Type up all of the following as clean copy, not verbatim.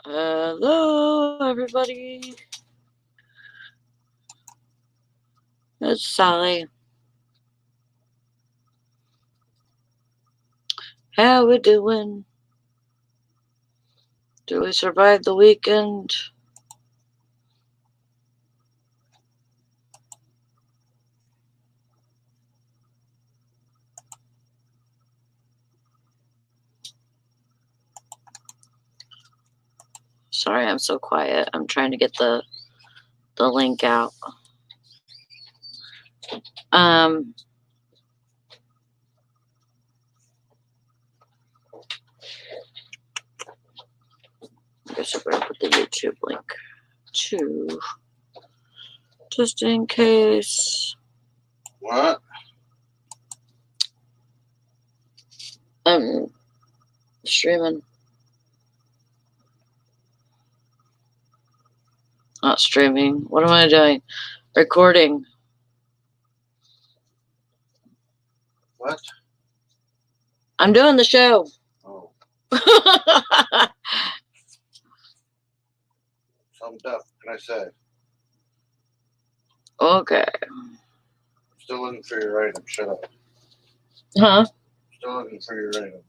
Hello, everybody. It's Sally. How we doing? Do we survive the weekend? Sorry, I'm so quiet. I'm trying to get the link out. I guess I'm gonna put the YouTube link too, just in case. What? Streaming. Not streaming. What am I doing? Recording. What? I'm doing the show. Oh. Some deaf, can I say? Okay. I'm still looking for your item. Shut up. Huh? Still looking for your item.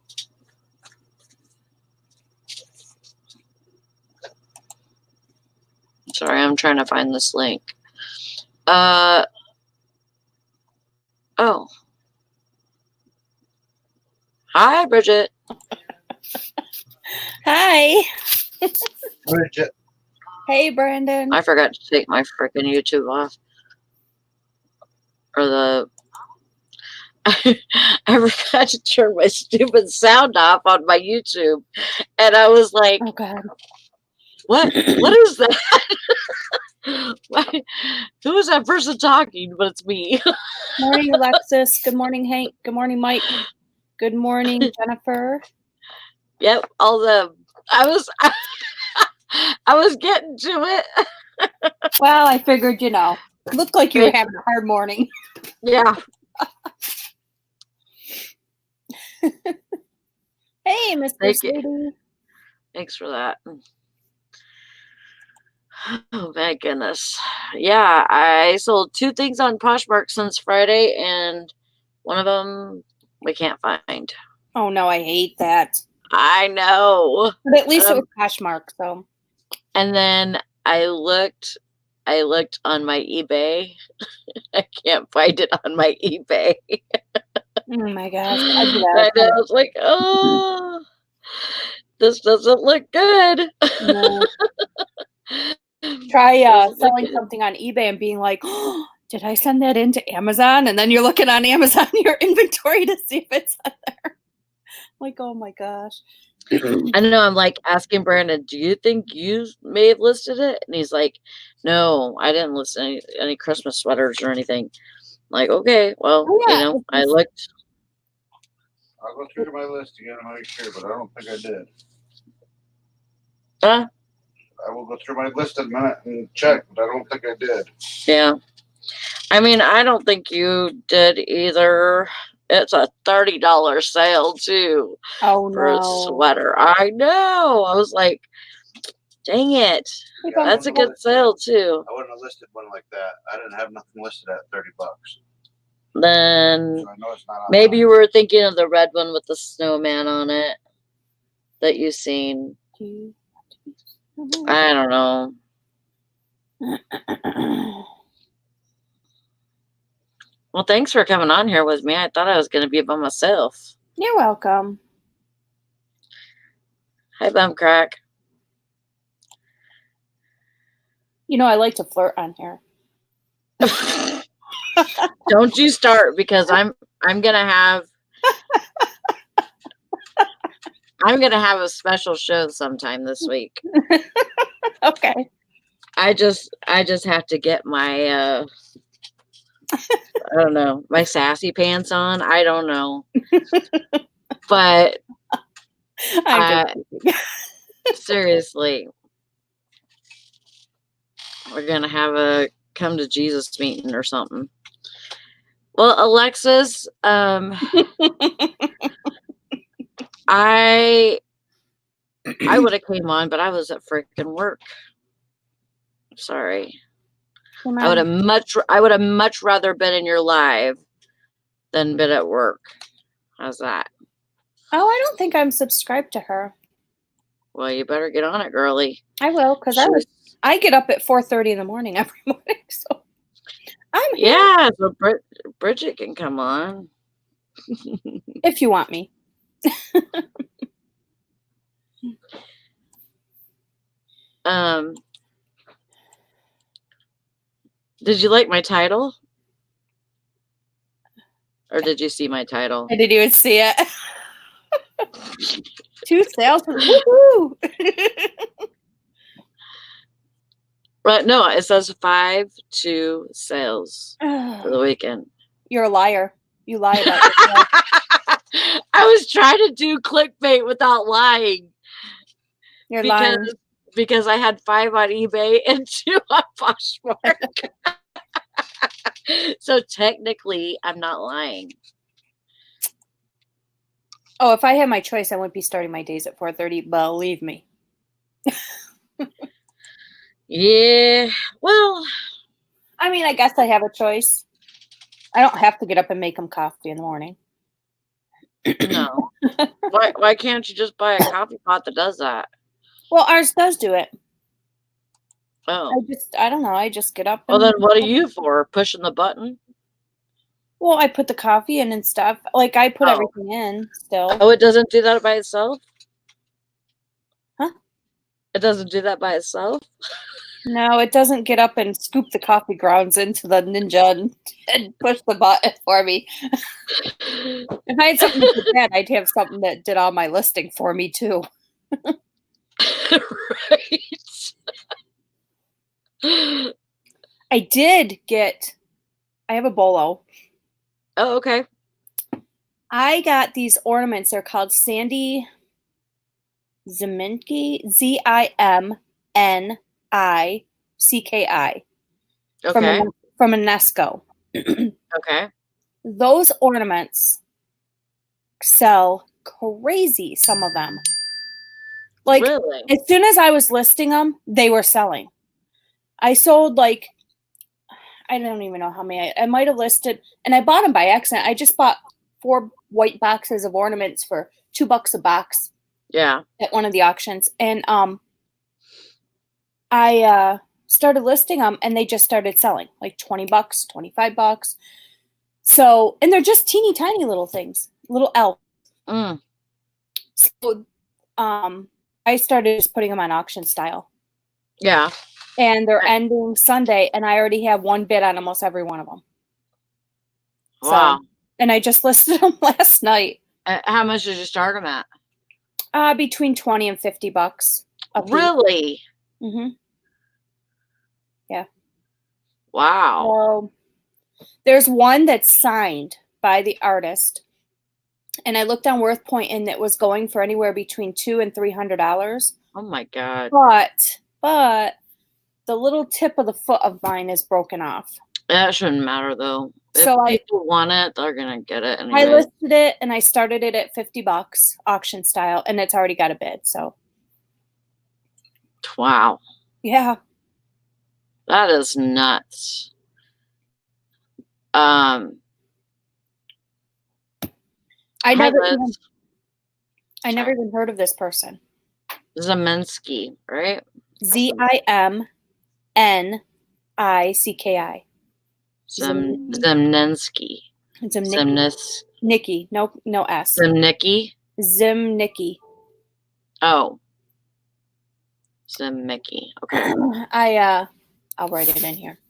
Sorry, I'm trying to find this link. Oh. Hi, Bridget. Hi. Bridget. Hey, Brandon. I forgot to take my freaking YouTube off. Or the... I forgot to turn my stupid sound off on my YouTube. And I was like... Oh, God. What is that? Who is that person talking? But it's me. Morning, Alexis. Good morning, Hank. Good morning, Mike. Good morning, Jennifer. Yep, all the... I was getting to it. Well, I figured, it looked like you were having a hard morning. Yeah. Hey, Miss Lady. Thanks for that. Oh, my goodness. Yeah, I sold 2 things on Poshmark since Friday, and one of them we can't find. Oh, no, I hate that. I know. But at least it was Poshmark, so. And then I looked on my eBay. I can't find it on my eBay. Oh, my gosh. I was like, oh, this doesn't look good. No. Try selling something on eBay and being like, oh, did I send that into Amazon? And then you're looking on Amazon your inventory to see if it's on there. Like, oh my gosh. I know. I'm like asking Brandon, do you think you may have listed it? And he's like, no, I didn't list any Christmas sweaters or anything. I'm like, okay, well, I looked. I'll go through my list again to make sure, but I don't think I did. Huh? I will go through my list in a minute and check, but I don't think I did. Yeah. I mean, I don't think you did either. It's a $30 sale, too. Oh, no. For a sweater. I know. I was like, dang it. Yeah, that's a good sale, too. I wouldn't have listed one like that. I didn't have nothing listed at $30. Then so I know it's not maybe you were thinking of the red one with the snowman on it that you've seen. I don't know. Well, thanks for coming on here with me. I thought I was going to be by myself. You're welcome. Hi, Bumcrack. I like to flirt on here. Don't you start, because I'm gonna have a special show sometime this week. Okay. I just have to get my I don't know, my sassy pants on. I don't know. But seriously, we're gonna have a come to Jesus meeting or something. Well, Alexis, I I would have came on, but I was at freaking work. Sorry. I would have much rather been in your live than been at work. How's that? Oh, I don't think I'm subscribed to her. Well, you better get on it, girly. I will, because I get up at 4:30 in the morning every morning, so I'm here. Yeah, so Bridget can come on. If you want me. Did you like my title? Or did you see my title? I didn't even see it. 2 sales. Woohoo! Right, no, it says 5-2 sales for the weekend. You're a liar. You lie about yourself. I was trying to do clickbait without lying. You're lying. Because I had 5 on eBay and 2 on Poshmark. So technically, I'm not lying. Oh, if I had my choice, I wouldn't be starting my days at 4:30. Believe me. Yeah, well, I mean, I guess I have a choice. I don't have to get up and make them coffee in the morning. No. Why can't you just buy a coffee pot that does that? Well, ours does do it. Oh. I don't know. I just get up. Well, then what are you for? Pushing the button? Well, I put the coffee in and stuff. Like, I put everything in still. Oh, it doesn't do that by itself? Huh? It doesn't do that by itself? No, it doesn't get up and scoop the coffee grounds into the Ninja and push the button for me. If I had something to do that, I'd have something that did all my listing for me, too. Right. I have a bolo. Oh, okay. I got these ornaments. They're called Sandy Ziminki, Zimnicki. Okay. From UNESCO. Okay. Those ornaments sell crazy, some of them. Like, really? As soon as I was listing them, they were selling. I sold, like, I don't even know how many. I might have listed, and I bought them by accident. I just bought 4 white boxes of ornaments for $2 a box. Yeah. At one of the auctions. And I started listing them, and they just started selling, like $20, $25. So, and they're just teeny tiny little things, little elves. So I started just putting them on auction style. Yeah. And they're ending Sunday, and I already have 1 bid on almost every one of them. Wow. So, and I just listed them last night. How much did you start them at? Between $20 and $50. Really? Mm-hmm. Yeah. Wow. So there's one that's signed by the artist, and I looked on WorthPoint, and it was going for anywhere between $200 and $300. Oh my God. But the little tip of the foot of mine is broken off. That shouldn't matter though. So if people want it, they're gonna get it anyway. I listed it, and I started it at $50 auction style, and it's already got a bid. So wow. Yeah. That is nuts. I never even heard of this person. Ziminski, right? Zimnicki. Zimninski. Nikki. No S. Zimnicki. Zimnicki. Oh. Zimnicki. Okay. I'll write it in here.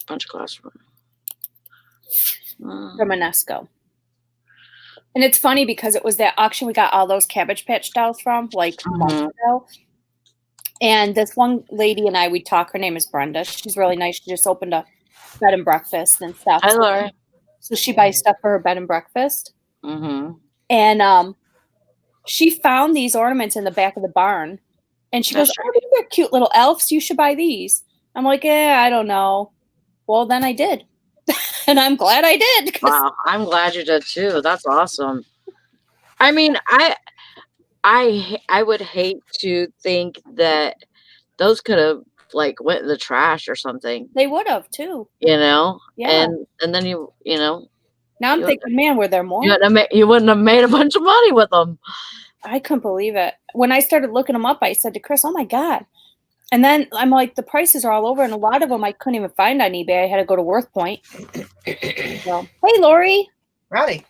Bunch of classroom. From UNESCO. And it's funny because it was that auction we got all those Cabbage Patch dolls from, like months ago. And this one lady and I, we talk. Her name is Brenda. She's really nice. She just opened a bed and breakfast and stuff. Hi, Laura. So she buys stuff for her bed and breakfast. Mm-hmm. And she found these ornaments in the back of the barn. And she goes, "Oh, these are cute little elves. You should buy these." I'm like, I don't know. Well, then I did. And I'm glad I did. Wow, I'm glad you did too. That's awesome. I mean, I would hate to think that those could have like went in the trash or something, They would have too. Yeah. Yeah. And then Now I'm you thinking, man, were there more? you wouldn't have made a bunch of money with them. I couldn't believe it. When I started looking them up, I said to Chris, "Oh my God." And then I'm like, the prices are all over, and a lot of them I couldn't even find on eBay. I had to go to Worth Point. So, hey, Lori. Howdy.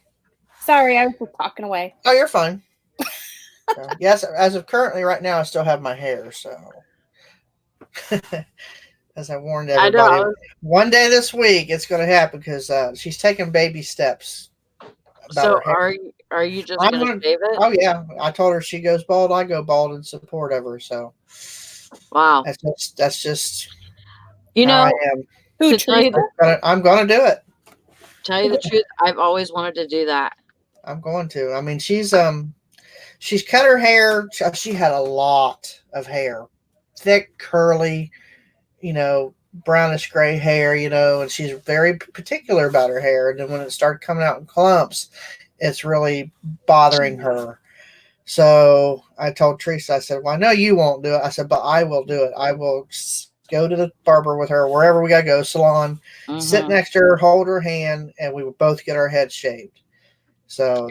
Sorry, I was just talking away. Oh, you're fine. So, yes, as of currently right now, I still have my hair. So, as I warned everybody, one day this week it's going to happen because she's taking baby steps. So are you just going to shave it? Oh yeah, I told her she goes bald, I go bald in support of her. So, wow, that's just how I am. I'm going to do it. Tell you the truth, I've always wanted to do that. I'm going to. I mean, she's cut her hair. She had a lot of hair, thick, curly, brownish gray hair, and she's very particular about her hair. And then when it started coming out in clumps, it's really bothering her. So I told Teresa, I said, well, I know you won't do it. I said, but I will do it. I will go to the barber with her, wherever we got to go, salon, sit next to her, hold her hand, and we would both get our heads shaved. So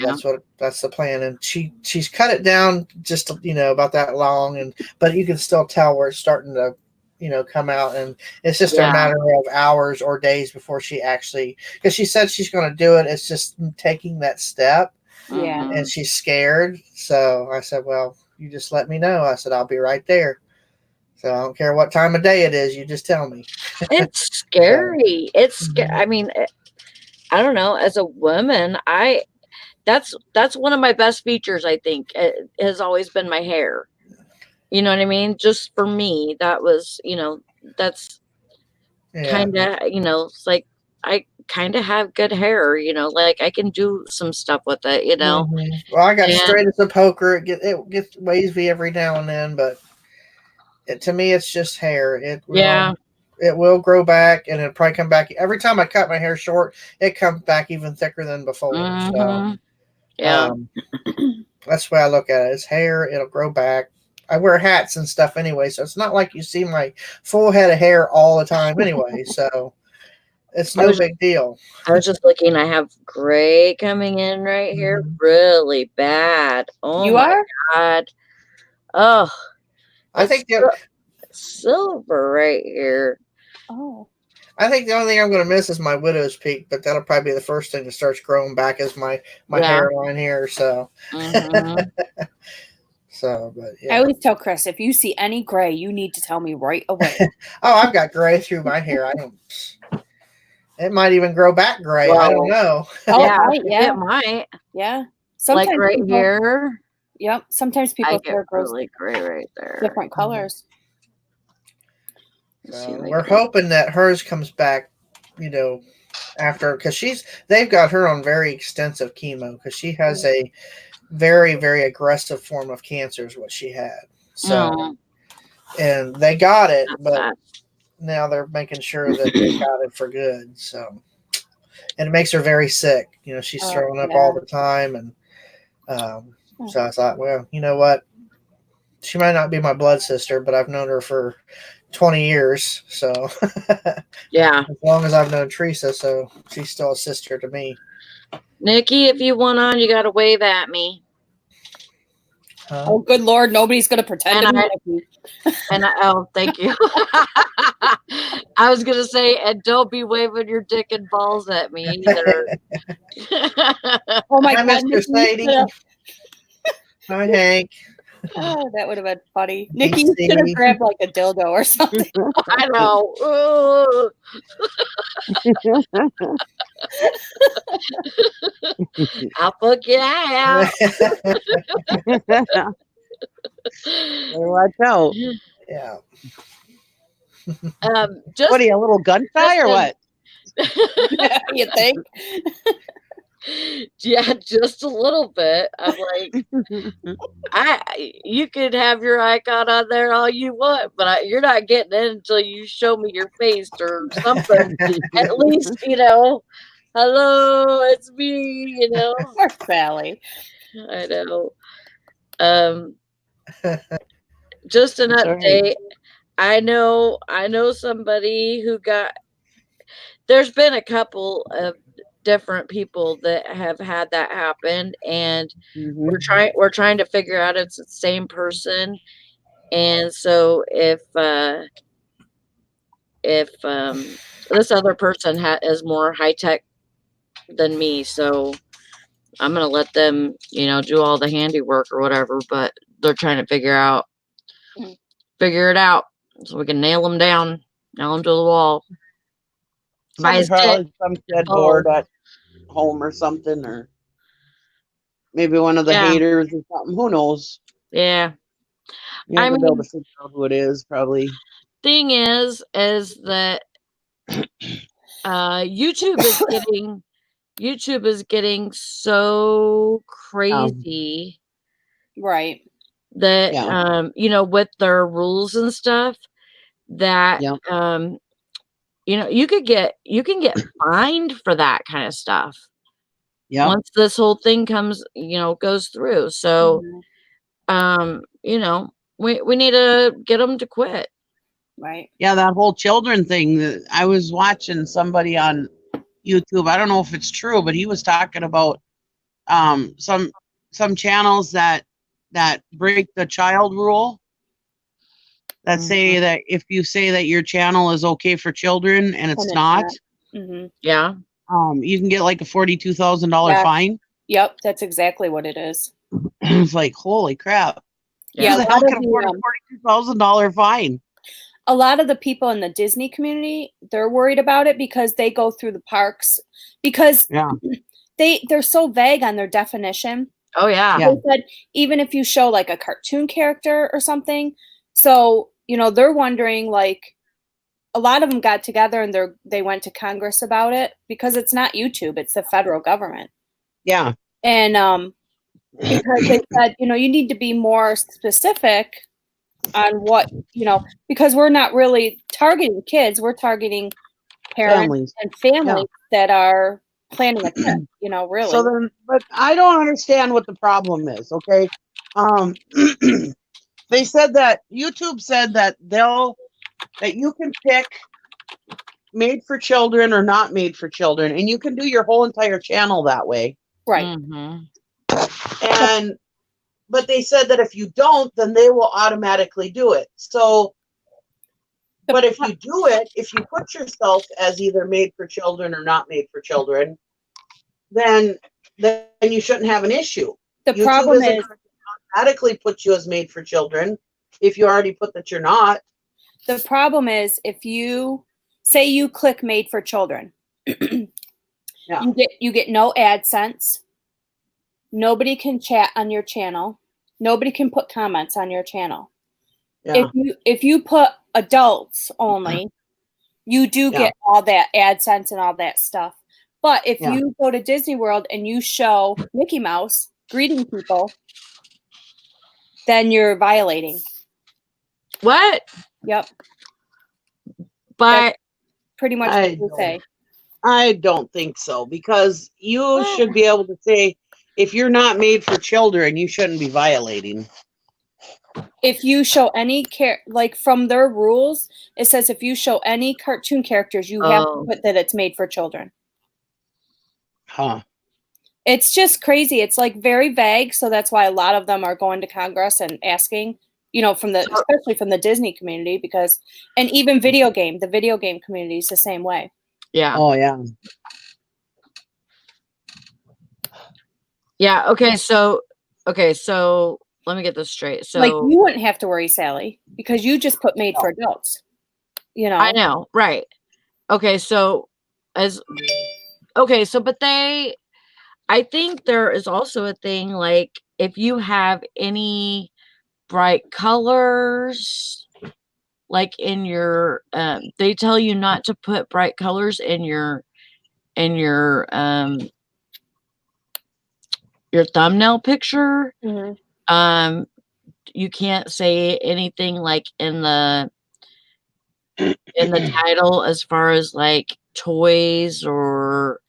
that's the plan. And she's cut it down just, about that long, but you can still tell where it's starting to, come out, and it's just a matter of hours or days before she actually, because she said she's going to do it. It's just taking that step. Yeah. And she's scared. So I said, well, you just let me know. I said, I'll be right there. So I don't care what time of day it is. You just tell me. It's scary. I mean, I don't know. As a woman, that's one of my best features, I think. It has always been my hair. You know what I mean? Just for me, that was, that's kind of, it's like I kind of have good hair, like I can do some stuff with it, Well, I got straight as a poker. It gets wavy every now and then, but to me, it's just hair. It will grow back, and it'll probably come back. Every time I cut my hair short, it comes back even thicker than before. So, that's the way I look at it. It's hair. It'll grow back. I wear hats and stuff anyway, so it's not like you see my full head of hair all the time anyway. So it's no big deal. I was just looking. I have gray coming in right here, really bad. Oh, my God. Oh, I think silver right here. Oh. I think the only thing I'm going to miss is my widow's peak, but that'll probably be the first thing that starts growing back is my hairline here. So, but I always tell Chris, if you see any gray, you need to tell me right away. Oh, I've got gray through my hair. It might even grow back gray. I don't know. It might. Yeah. Sometimes like right here. Yep. Sometimes people's hair grows really gray right there. Different colors. We're hoping that hers comes back, after, because they've got her on very extensive chemo because she has a very, very aggressive form of cancer is what she had. So, and they got it, but now they're making sure that they got it for good. So, and it makes her very sick. She's throwing up all the time. And so I thought, well, you know what? She might not be my blood sister, but I've known her for 20 years. So, as long as I've known Teresa, so she's still a sister to me. Nikki, if you want on, you got to wave at me. Oh, good Lord. Nobody's going to pretend to be oh, thank you. I was going to say, and don't be waving your dick and balls at me either. Oh, my God. Mr. Sadie. Hi, Hank. Oh, that would have been funny. Nikki, you should have grabbed like a dildo or something. I know. I'll fuck you out. Watch out. Yeah. What are you, a little gun shy or what? You think? Yeah, just a little bit. I'm like, you could have your icon on there all you want, but you're not getting in until you show me your face or something. At least, hello, it's me, Poor Sally. I know. Um, just an That's all right. update. I know somebody who got there's been a couple of different people that have had that happen, and Mhm. we're trying to figure out if it's the same person. And so if this other person is more high tech than me, so I'm gonna let them, do all the handiwork or whatever. But they're trying to figure it out, so we can nail them down, nail them to the wall. Buy a stick. Some kid Oh. bored at home or something, or maybe one of the Yeah. haters or something. Who knows? Yeah. You I have to be able mean, to figure out who it is, probably. thing is that YouTube is getting so crazy Right. that Yeah. with their rules and stuff that Yeah. you can get fined for that kind of stuff Yeah. once this whole thing goes through. So we need to get them to quit. Right. Yeah, that whole children thing. I was watching somebody on YouTube. I don't know if it's true, but he was talking about some channels that break the child rule, that say that if you say that your channel is okay for children and it's not, Yeah. you can get like a $42,000 fine. Yep, that's exactly what it is. It's like, holy crap. Yeah, Who the hell can afford a $42,000 fine? A lot of the people in the Disney community, they're worried about it because they go through the parks because they're so vague on their definition. Oh yeah. They said even if you show like a cartoon character or something, so they're wondering, like, a lot of them got together and they went to Congress about it because it's not YouTube, it's the federal government. Yeah. And because they said, you need to be more specific on what, because we're not really targeting kids, we're targeting parents and families that are planning a trip, really. So then, but I don't understand what the problem is, okay? They said that YouTube said that that you can pick made for children or not made for children, and you can do your whole entire channel that way. Right. But they said that if you don't, then they will automatically do it. So, but if you do it, if you put yourself as either made for children or not made for children, then you shouldn't have an issue. The problem is automatically put you as made for children if you already put that you're not. The problem is if you say you click made for children, you get no AdSense. Nobody can chat on your channel. Nobody can put comments on your channel. Yeah. If you put adults only, you do get all that AdSense and all that stuff. But if you go to Disney World and you show Mickey Mouse greeting people, then you're violating. What? Yep. But that's pretty much what you say. I don't think so, because you should be able to say, if you're not made for children, you shouldn't be violating. If you show any like from their rules, it says if you show any cartoon characters, you have to put that it's made for children. Huh. It's just crazy. It's like very vague, so that's why a lot of them are going to Congress and asking, especially from the Disney community, and even the video game community is the same way. Yeah. Oh yeah. Yeah. Okay. So let me get this straight. So like you wouldn't have to worry, Sally, because you just put made for adults. I know, right? Okay. So but I think there is also a thing like if you have any bright colors, like in your, they tell you not to put bright colors in your thumbnail picture. You can't say anything like in the title as far as like toys or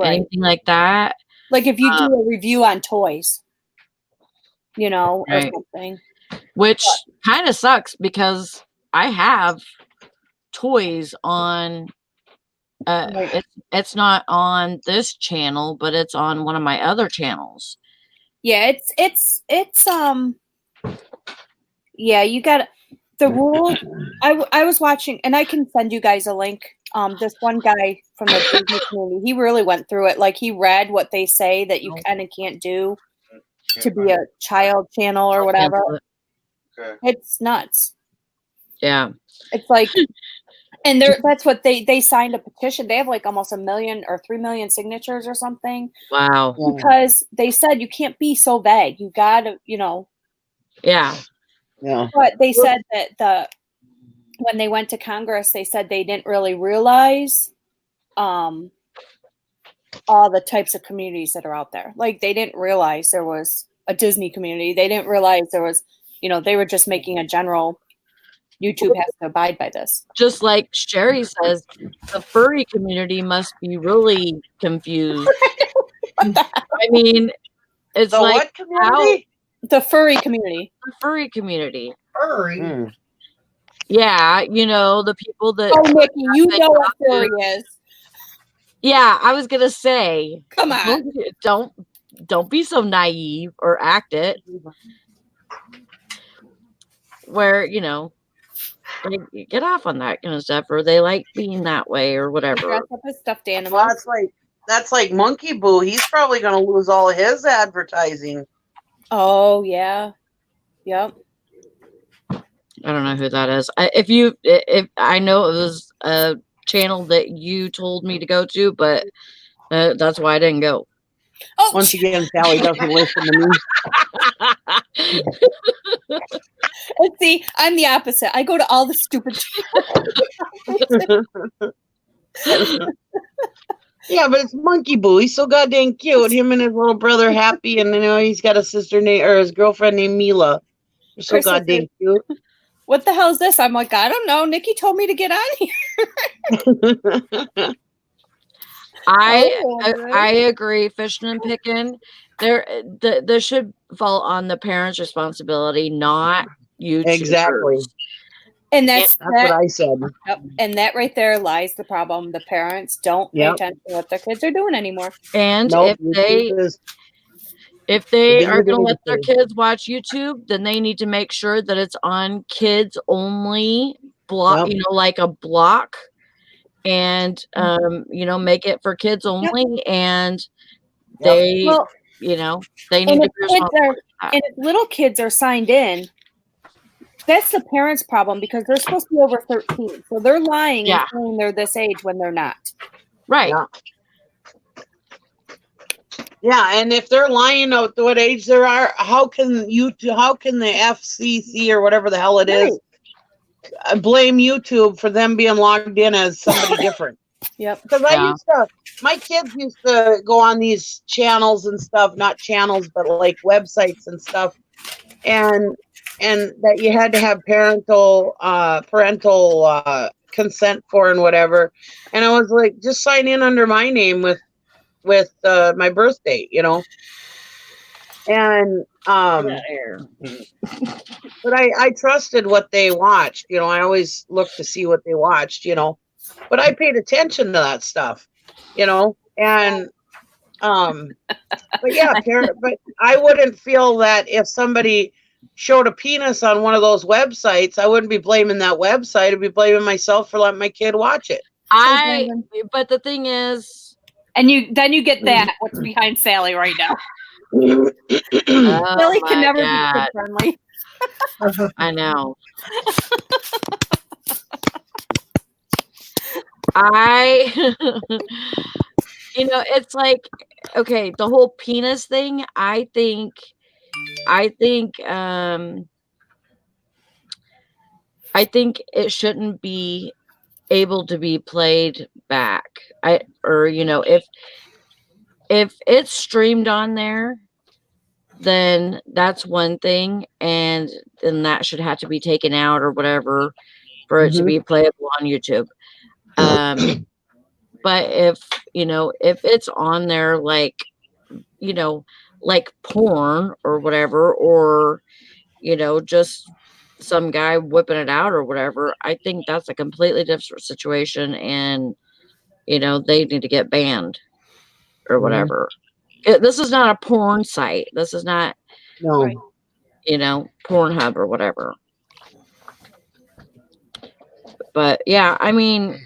anything like that. Like if you do a review on toys. or Right. something. Which kind of sucks because I have toys on. Right. It's not on this channel, but it's on one of my other channels. Yeah, yeah, you got the rules. I was watching, and I can send you guys a link. This one guy from the Disney community, he really went through it. Like, he read what they say that you kind of can't do to be a child channel or whatever. Okay. It's nuts. Yeah. It's like, and that's what they signed a petition. They have like almost 1 million or 3 million signatures or something. Wow. Because they said you can't be so vague. You gotta, Yeah. Yeah. But they said that when they went to Congress, they said they didn't really realize all the types of communities that are out there. Like, they didn't realize there was a Disney community. They didn't realize there was, they were just making a general YouTube has to abide by this. Just like Sherry says, the furry community must be really confused. I mean, it's The like what community? The furry community. the furry community. Furry. Yeah, the people that. Oh, Nikki, you know what furry is. Yeah, I was gonna say. Come on. Don't be so naive or act it. Where like, get off on that kind of stuff, or they like being that way, or whatever. Dress up as stuffed animals. Well, that's like Monkey Boo. He's probably going to lose all of his advertising. Oh yeah, yep. I don't know who that is. If I know it was a channel that you told me to go to, but that's why I didn't go. Oh, Once again, Sally doesn't listen to me. And see, I'm the opposite. I go to all the stupid Yeah, but it's Monkey Boo. He's so goddamn cute. Him and his little brother Happy, and he's got a sister his girlfriend named Mila. They're so goddamn cute. What the hell is this? I'm like, I don't know. Nikki told me to get on here. I agree. Fishing and picking, there should fall on the parents' responsibility, not YouTubers. Exactly. And that's what I said. Yep. And that right there lies the problem. The parents don't pay attention to what their kids are doing anymore. And if they are going to let their kids watch YouTube, then they need to make sure that it's on kids only block, like a block, and make it for kids only, and they they need to be responsible. And if little kids are signed in, that's the parents' problem, because they're supposed to be over 13. So they're lying and saying they're this age when they're not. Right. Yeah, and if they're lying about what age they are, how can the FCC or whatever the hell it is blame YouTube for them being logged in as somebody different? Yep. Because my kids used to go on these channels and stuff, not channels, but like websites and stuff, and that you had to have parental consent for and whatever. And I was like, just sign in under my name with my birth date, and but I trusted what they watched. I always looked to see what they watched, but I paid attention to that stuff, and but yeah, but I wouldn't feel that if somebody showed a penis on one of those websites, I wouldn't be blaming that website. I'd be blaming myself for letting my kid watch it. But the thing is, and then you get that what's behind Sally right now. Sally can never be kid friendly. I know. It's like, okay, the whole penis thing. I think it shouldn't be able to be played back. If it's streamed on there, then that's one thing, and then that should have to be taken out or whatever for it to be playable on YouTube. But if it's on there like you know, like porn or whatever, or, you know, just some guy whipping it out or whatever, I think that's a completely different situation, and, you know, they need to get banned or whatever. This is not a porn site. This is not, No. you know, Pornhub or whatever. But yeah, I mean,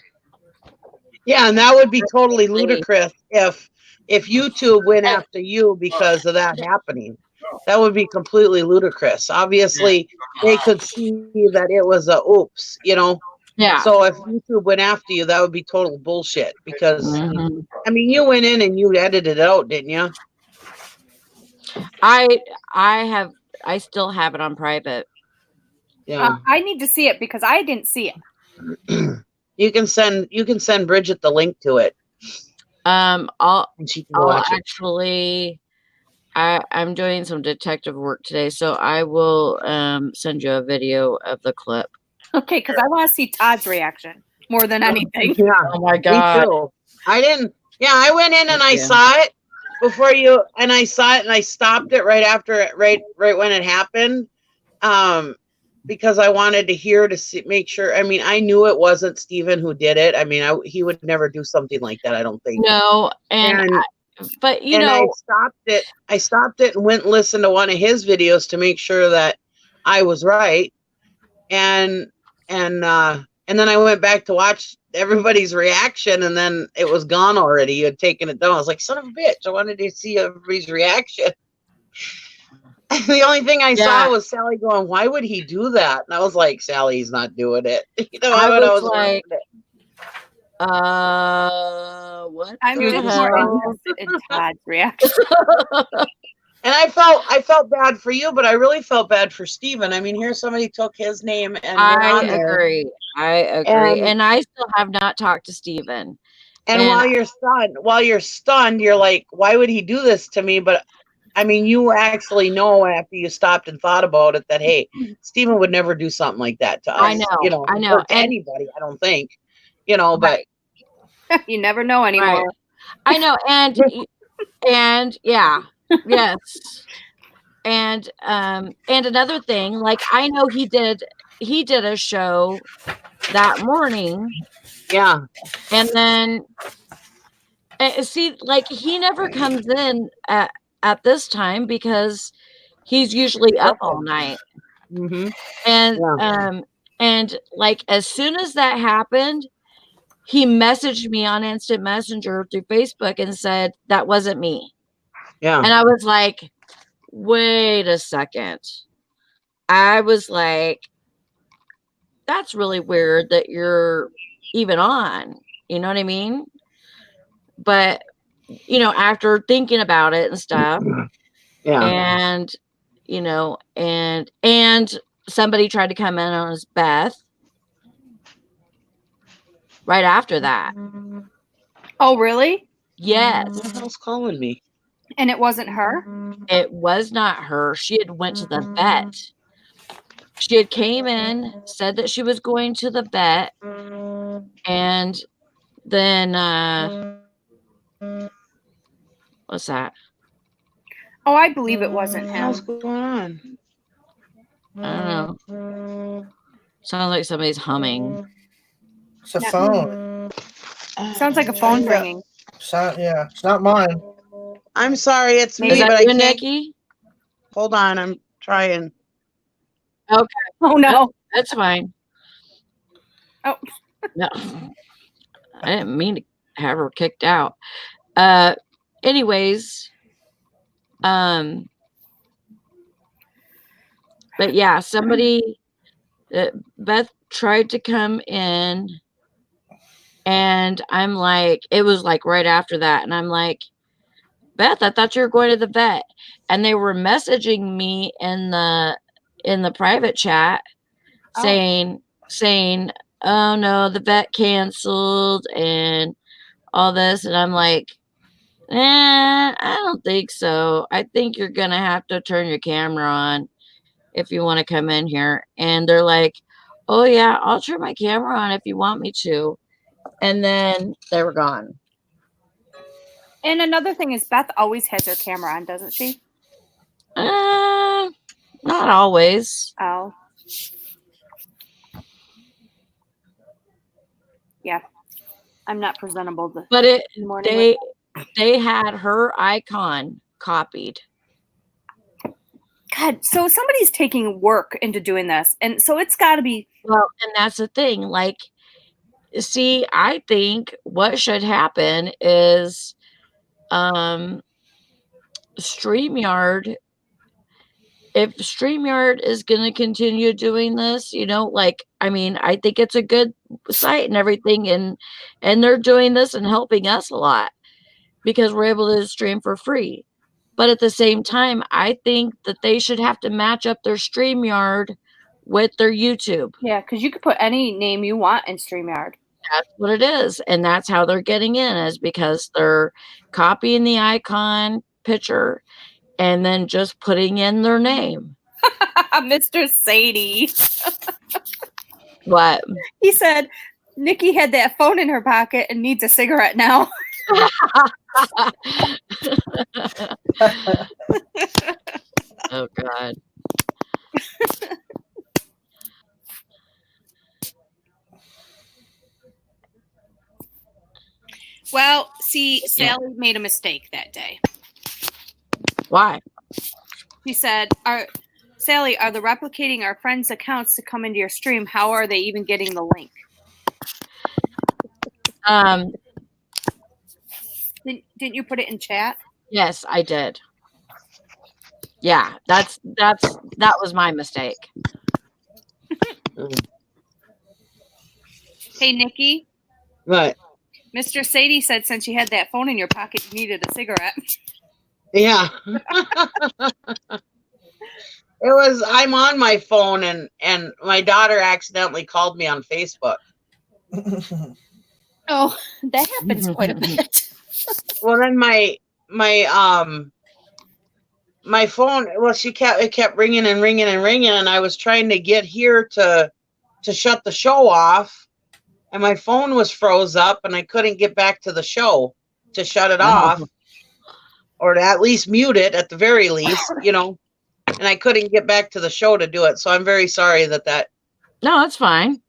Yeah, and that would be totally ludicrous if YouTube went after you because of that happening. That would be completely ludicrous. Obviously, they could see that it was a oops, you know. yeah. So if YouTube went after you, that would be total bullshit. Because Mhm. I mean, you went in and you edited it out, didn't you? I still have it on private. Yeah. I need to see it because I didn't see it. You can send Bridget the link to it. I'll And she can watch it. actually, I'm doing some detective work today, so I will send you a video of the clip. Okay, because I want to see Todd's reaction more than anything. Yeah. Oh my Me god. too. I didn't. Yeah, I went in and I Yeah. saw it before you, and I saw it and I stopped it right after it, right when it happened, because I wanted to hear to see, make sure. I mean, I knew it wasn't Steven who did it. I mean, he would never do something like that. I don't think. No, but you know, I stopped it and went and listened to one of his videos to make sure that I was right, and then I went back to watch everybody's reaction, and then it was gone already. You had taken it down. I was like, son of a bitch, I wanted to see everybody's reaction. The only thing I saw was Sally going, why would he do that? And I was like, Sally's not doing it. You know, I when was watching like, it. what I'm the just hell? more interested in Todd's reaction. And I felt bad for you, but I really felt bad for Steven. I mean, here somebody took his name and went on there. I agree. And I still have not talked to Steven. And while you're stunned, you're like, why would he do this to me? But I mean, you actually know after you stopped and thought about it that, hey, Steven would never do something like that to us. I know, you know, I know. Or to anybody, I don't think. You know, Right. but You never know anymore. Right. I know, and yeah, yes. And another thing, like, I know he did a show that morning. Yeah. And then see, like, he never comes in at this time because he's usually up all night. Mm-hmm. And like, as soon as that happened, he messaged me on instant messenger through Facebook and said that wasn't me. Yeah. And I was like, wait a second. I was like, that's really weird that you're even on. You know what I mean? But, you know, after thinking about it and stuff, and, you know, and somebody tried to come in on his Beth right after that. Oh, really? Yes. Who the hell's calling me? And it wasn't her? It was not her. She had went to the vet. She had came in, said that she was going to the vet, and then what's that? Oh, I believe it wasn't him. What's going on? I don't know. Sounds like somebody's humming. It's a phone. Sounds like a phone ringing. Yeah, it's not mine. I'm sorry, it's me, Is that but you, I can't. Nikki? Hold on, I'm trying. Okay. Oh no. That's fine. Oh. No. I didn't mean to have her kicked out. Anyways, but yeah, somebody, Beth tried to come in, and I'm like, it was like right after that, and I'm like, Beth, I thought you were going to the vet. And they were messaging me in the private chat saying, oh no, the vet canceled and all this. And I'm like, I don't think so. I think you're gonna have to turn your camera on if you want to come in here. And they're like, oh yeah, I'll turn my camera on if you want me to. And then they were gone. And another thing is Beth always has her camera on, doesn't she? Not always. Oh. Yeah. I'm not presentable But in the morning. they had her icon copied. God, so somebody's taking work into doing this. And so it's got to be. Well, and that's the thing. Like, see, I think what should happen is StreamYard, if StreamYard is going to continue doing this, you know, like, I mean, I think it's a good site and everything. And they're doing this and helping us a lot because we're able to stream for free. But at the same time, I think that they should have to match up their StreamYard with their YouTube. Yeah, because you could put any name you want in StreamYard. That's what it is. And that's how they're getting in, is because they're copying the icon picture and then just putting in their name. Mr. Sadie. What? He said, Nikki had that phone in her pocket and needs a cigarette now. Oh, God. Well, see, Sally made a mistake that day. Why? She said, Sally, are they replicating our friends' accounts to come into your stream? How are they even getting the link? Didn't you put it in chat? Yes, I did. Yeah, that was my mistake. Hey, Nikki. What? Mr. Sadie said since you had that phone in your pocket, you needed a cigarette. Yeah. I'm on my phone and my daughter accidentally called me on Facebook. Oh, that happens quite a bit. Well, then my phone, well, it kept ringing and ringing and ringing, and I was trying to get here to shut the show off, and my phone was froze up, and I couldn't get back to the show to shut it off, or to at least mute it at the very least, you know, and I couldn't get back to the show to do it. So I'm very sorry that. No, it's fine.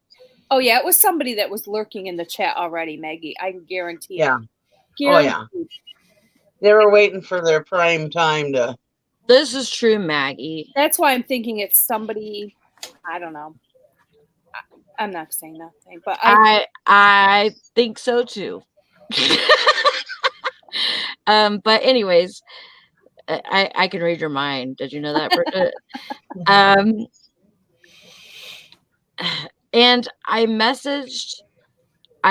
Oh, yeah, it was somebody that was lurking in the chat already, Maggie. I can guarantee Yeah. it. Guaranteed. Oh, yeah. They were waiting for their prime time to. This is true, Maggie. That's why I'm thinking it's somebody, I don't know. I'm not saying nothing, but I think so too. But anyways, I can read your mind. Did you know that, Bridget? And I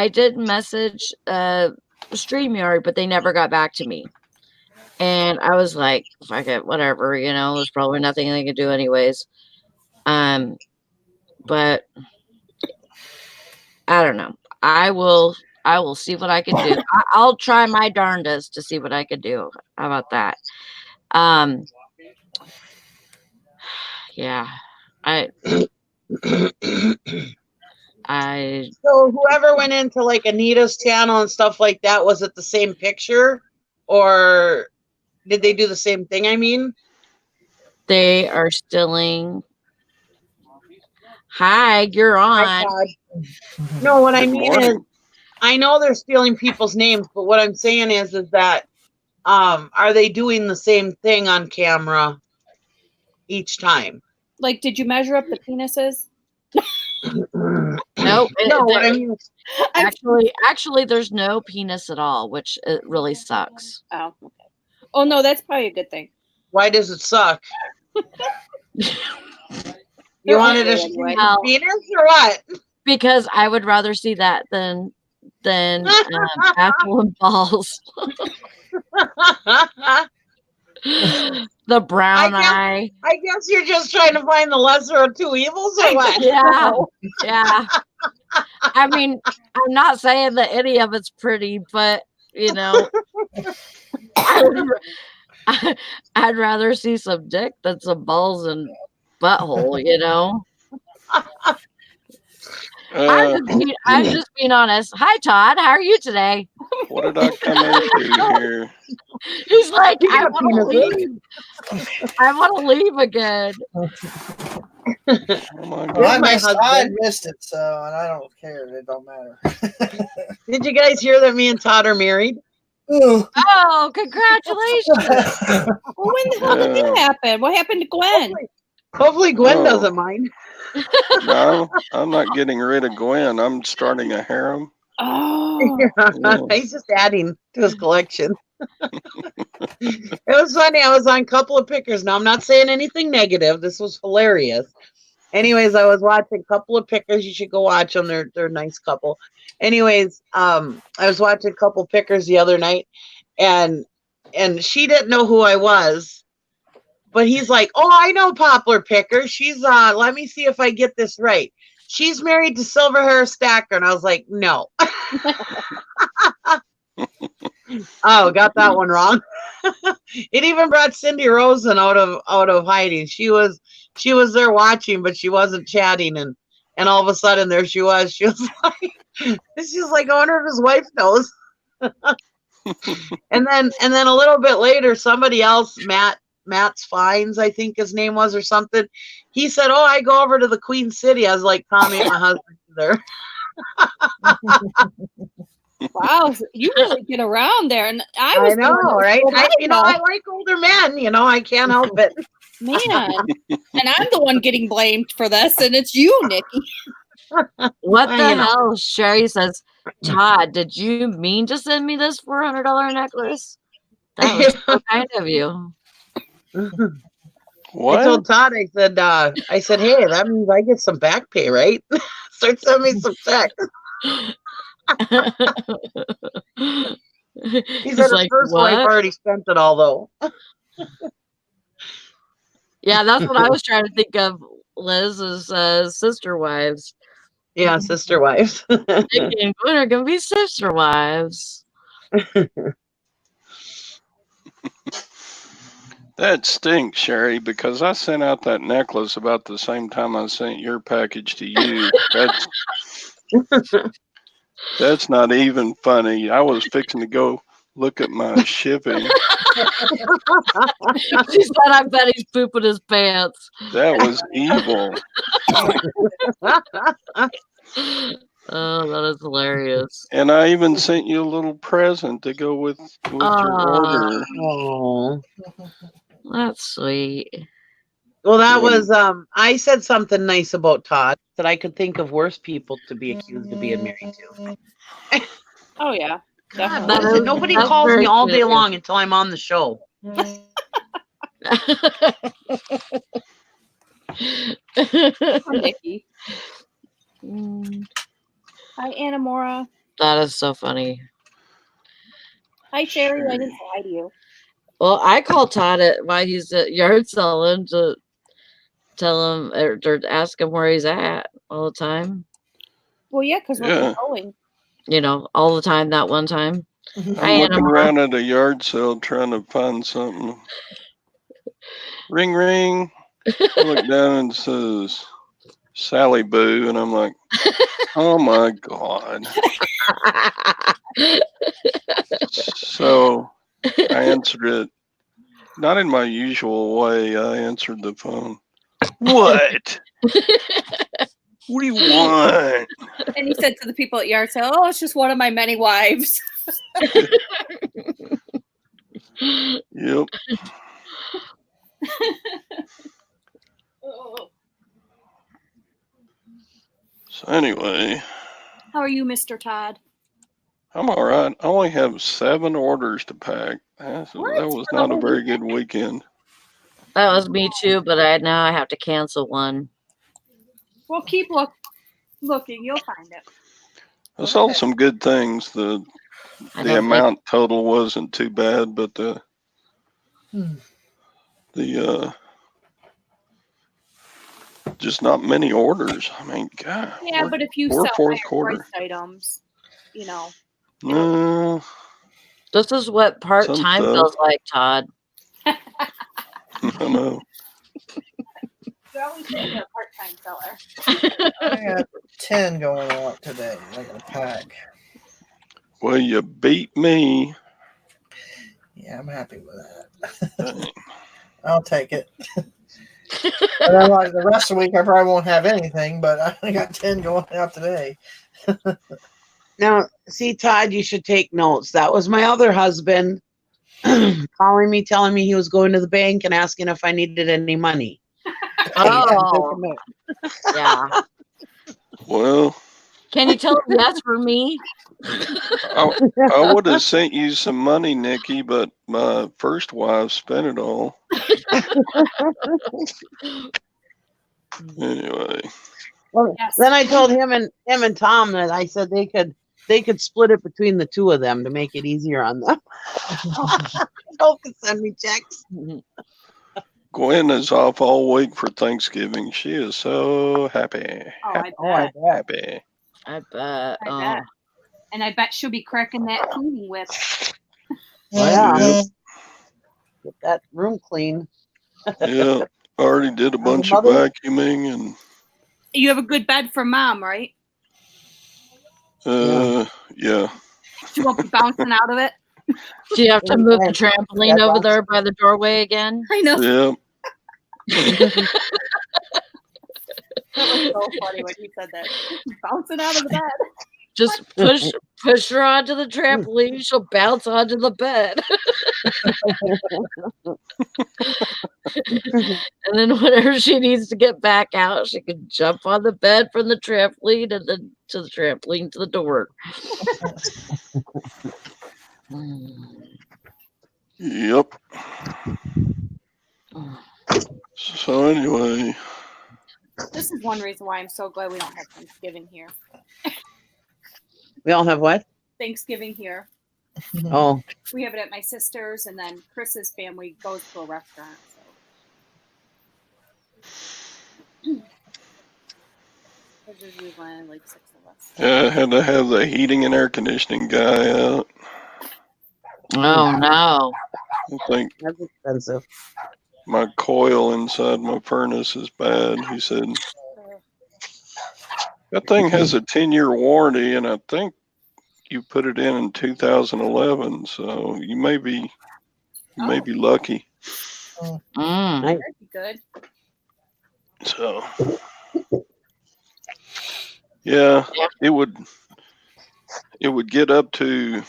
did message StreamYard, but they never got back to me. And I was like, fuck it, whatever, you know, there's probably nothing they could do anyways. But I don't know. I will see what I can do. I'll try my darndest to see what I can do. How about that? Yeah. So whoever went into like Anita's channel and stuff like that, was it the same picture, or did they do the same thing? I mean, they are stealing. Hi, you're on. No, what I mean is, I know they're stealing people's names, but what I'm saying is that are they doing the same thing on camera each time? Like, did you measure up the penises? Nope. No, I mean, actually, there's no penis at all, which it really sucks. Oh, okay. Oh no, that's probably a good thing. Why does it suck? You wanted to see the penis or what? Because I would rather see that than apple and balls. The brown eye. I guess you're just trying to find the lesser of two evils, or what? Yeah, yeah. I mean, I'm not saying that any of it's pretty, but you know, I'd rather see some dick than some balls and butthole. You know. I'm just being honest. Hi, Todd. How are you today? What did I come into here? He's like, You I got want to penises. leave. I want to leave again. Oh my Well, I God. my missed it, so and I don't care. It don't matter. Did you guys hear that me and Todd are married? Ooh. Oh, congratulations. Well, when the hell did that happen? What happened to Gwen? Hopefully Gwen Oh. doesn't mind. No, I'm not getting rid of Gwen. I'm starting a harem. Oh, Yeah. He's just adding to his collection. It was funny. I was on a couple of pickers. Now, I'm not saying anything negative. This was hilarious. Anyways, I was watching a couple of pickers. You should go watch them. They're a nice couple. Anyways, I was watching a couple of pickers the other night, and she didn't know who I was. But he's like, "Oh, I know Poplar Picker. She's let me see if I get this right. She's married to Silver Hair Stacker." And I was like, "No." Oh, got that one wrong. It even brought Cindy Rosen out of hiding. She was there watching, but she wasn't chatting, and all of a sudden there she was. She was like, I wonder if his wife knows. and then a little bit later, somebody else, Matt's Fines, I think his name was, or something. He said, "Oh, I go over to the Queen City." I was like, "Tommy, my husband's there." wow. You really get around there. And I know, right? I like older men. I can't help it. Man. And I'm the one getting blamed for this, and it's you, Nikki. What the hell? Sherry says, Todd, did you mean to send me this $400 necklace? That was so kind of you. What? I told Todd, I said, "Hey, that means I get some back pay, right? Start sending me some checks." He said his like, first what? wife already spent it all, though. Yeah, that's what I was trying to think of, Liz, is sister wives. Yeah, sister wives. Nikki and Gwen are going to be sister wives. That stinks, Sherry, because I sent out that necklace about the same time I sent your package to you. That's not even funny. I was fixing to go look at my shipping. She said, I bet he's pooping his pants. That was evil. Oh, that is hilarious. And I even sent you a little present to go with your order. Oh, That's sweet. Well, that was I said something nice about Todd that I could think of worse people to be accused of being married to. Oh yeah. God, Listen, nobody calls me all day long until I'm on the show. Hi, Nikki. Hi, Anna Mora. That is so funny. Hi, Sherry. I didn't say hi to you. Well, I call Todd while he's at yard selling to tell him or ask him where he's at all the time. Well, yeah, because we're going. All the time, that one time. I'm looking around at a yard sale trying to find something. Ring, ring. I look down and it says Sally Boo, and I'm like, oh my God. So I answered it, not in my usual way. I answered the phone. What? What do you want? And he said to the people at yard sale, "Oh, it's just one of my many wives." Yep. So anyway. How are you, Mr. Todd? I'm all right. I only have 7 orders to pack. That was not a very good weekend. That was me too, but now I have to cancel one. Well, keep looking. You'll find it. I sold some good things. The amount total wasn't too bad, but the just not many orders. I mean, God. Yeah, but if you sell higher priced items, No. This is what part-time feels like, Todd. I know. You're always saying you're a part-time seller. I got 10 going on today. I got a pack. Well, you beat me. Yeah, I'm happy with that. Dang. I'll take it. But otherwise, the rest of the week I probably won't have anything, but I got 10 going out today. Now, see, Todd, you should take notes. That was my other husband calling me, telling me he was going to the bank and asking if I needed any money. Oh, yeah. Well, Can you tell him yes for me? I would have sent you some money, Nikki, but my first wife spent it all. Anyway. Well, Yes. then I told him and Tom that I said they could split it between the two of them to make it easier on them. Don't send me checks. Gwen is off all week for Thanksgiving. She is so happy. Oh, I bet. Oh, I bet. Happy. I bet. I bet. And I bet she'll be cracking that cleaning whip. Oh, yeah. Yep. Get that room clean. Yeah. Already did a bunch of mother? vacuuming and You have a good bed for Mom, right? yeah. She won't be bouncing out of it. Do you have to move the trampoline over there by the doorway again? I know. Yep. That was so funny when you said that. Bouncing out of the bed. Just push her onto the trampoline. She'll bounce onto the bed. And then whenever she needs to get back out, she can jump on the bed from the trampoline and then to the trampoline to the door. Yep. So anyway. This is one reason why I'm so glad we don't have Thanksgiving here. We all have what? Thanksgiving here. Oh, We have it at my sister's, and then Chris's family goes to a restaurant. So. There's usually like 6 of us. Yeah, I had to have the heating and air conditioning guy out. Oh no. I think that's expensive. my coil inside my furnace is bad. He said that thing has a 10-year warranty, and I think you put it in 2011, so you may be lucky. Mm. That'd be good. So yeah, it would get up to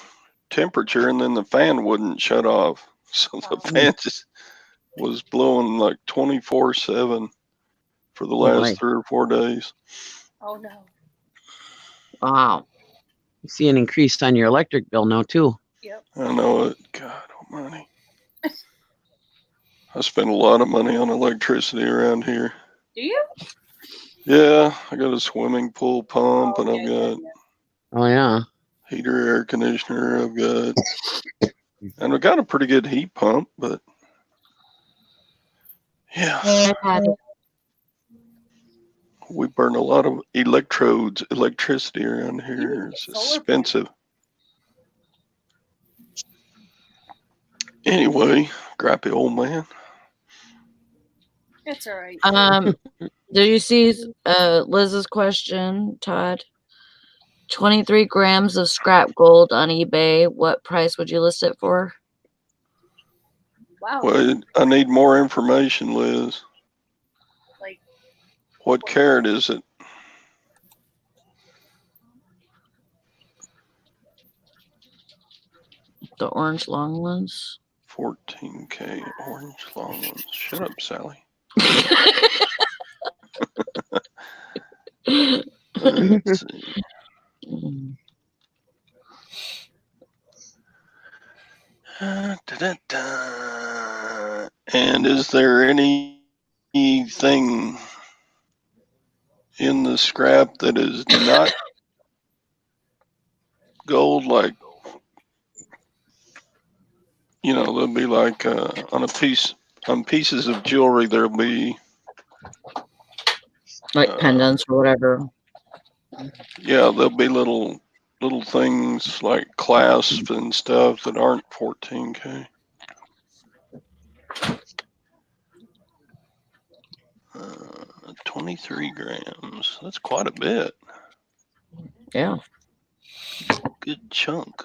temperature, and then the fan wouldn't shut off. So the fan just was blowing like 24/7 for the last 3 or 4 days. Oh no. Wow. You see an increase on your electric bill now too. Yep. I know it. God almighty. I spend a lot of money on electricity around here. Do you? Yeah, I got a swimming pool pump, and I've got Oh yeah. heater, air conditioner. I've got a pretty good heat pump, but yeah, we burn a lot of electricity around here. It's expensive. Anyway, crappy old man. It's all right. Did you see Liz's question, Todd? 23 grams of scrap gold on eBay. What price would you list it for? Wow. Well, I need more information, Liz. Like, what carat is it? The orange long ones. 14K orange long ones. Shut up, Sally. Let's see. And is there anything in the scrap that is not gold? Like, there'll be like on pieces of jewelry, there'll be like pendants or whatever. Yeah, there'll be little things like clasps and stuff that aren't 14K. 23 grams. That's quite a bit. Yeah. Good chunk.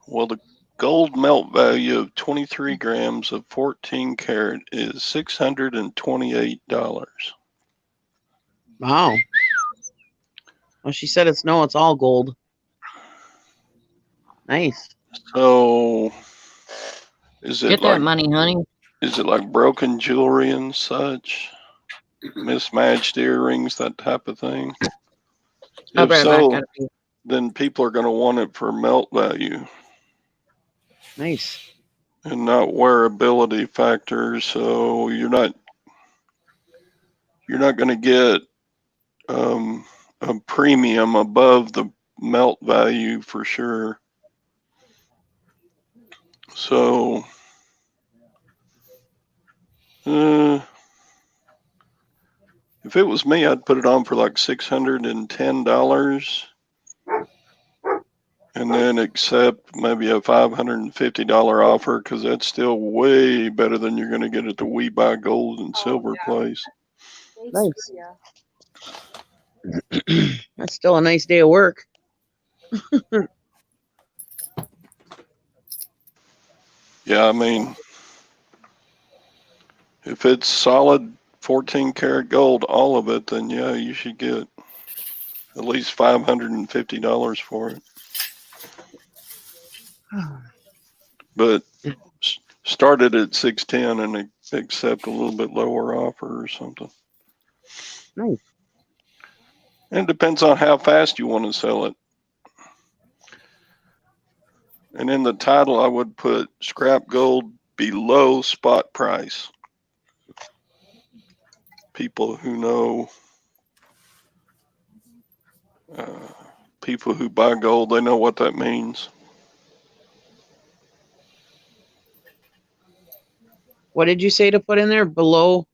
Well, the gold melt value of 23 grams of 14 karat is $628. Wow. Well, she said it's all gold. Nice. So, is it Get like that money, honey. Is it like broken jewelry and such? Mismatched earrings, that type of thing? I'll If bring it back. so, Gotta pee. then people are going to want it for melt value Nice. and not wearability factor. So you're not going to get a premium above the melt value for sure. So if it was me, I'd put it on for like $610 and then accept maybe a $550 offer because that's still way better than you're going to get at the We Buy Gold and Silver place. Nice. That's still a nice day of work. Yeah, I mean, if it's solid 14 karat gold, all of it, then yeah, you should get at least $550 for it. But started at 610 and accept a little bit lower offer or something. Nice. And it depends on how fast you want to sell it. And in the title, I would put scrap gold below spot price. People who know, people who buy gold, they know what that means. What did you say to put in there? Below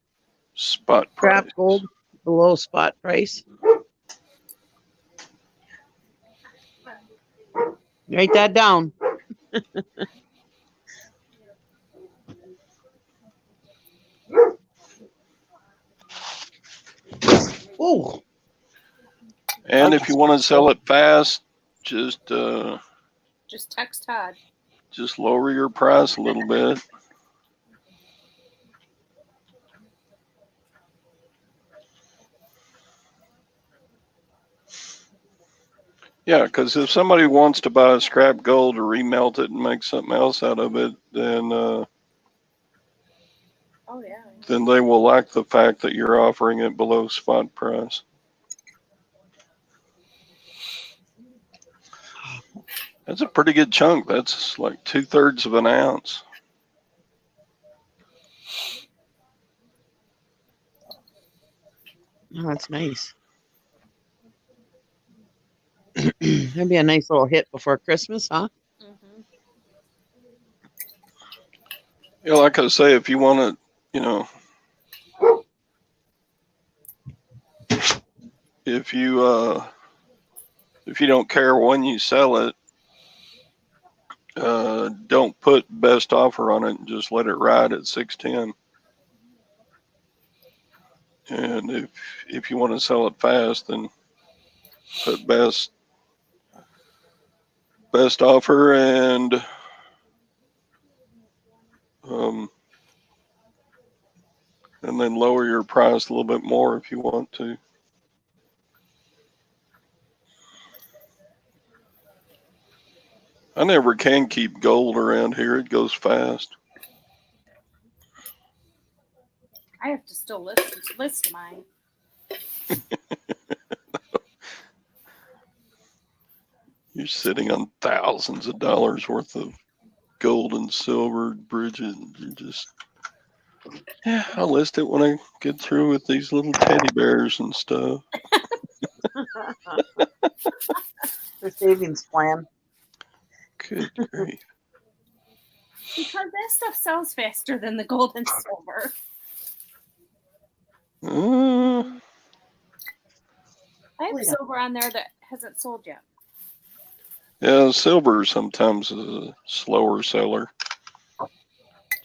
Spot scrap price. gold? Below spot price? Write that down. Oh. And if you want to sell it fast, just text Todd. just lower your price a little bit. Yeah, because if somebody wants to buy scrap gold or remelt it and make something else out of it, then then they will like the fact that you're offering it below spot price. That's a pretty good chunk. That's like 2/3 of an ounce. Oh, that's nice. That'd be a nice little hit before Christmas, huh? Mm-hmm. Yeah, like I say, if you want to, you know, if you don't care when you sell it, don't put best offer on it and just let it ride at 610. And if you want to sell it fast, then put best offer and then lower your price a little bit more if you want to. I never can keep gold around here. It goes fast. I have to still list mine. You're sitting on thousands of dollars worth of gold and silver, Bridget. You just, yeah, I'll list it when I get through with these little teddy bears and stuff. The savings plan. Good grief. Because that stuff sells faster than the gold and silver. I have silver on there that hasn't sold yet. Yeah, silver sometimes is a slower seller.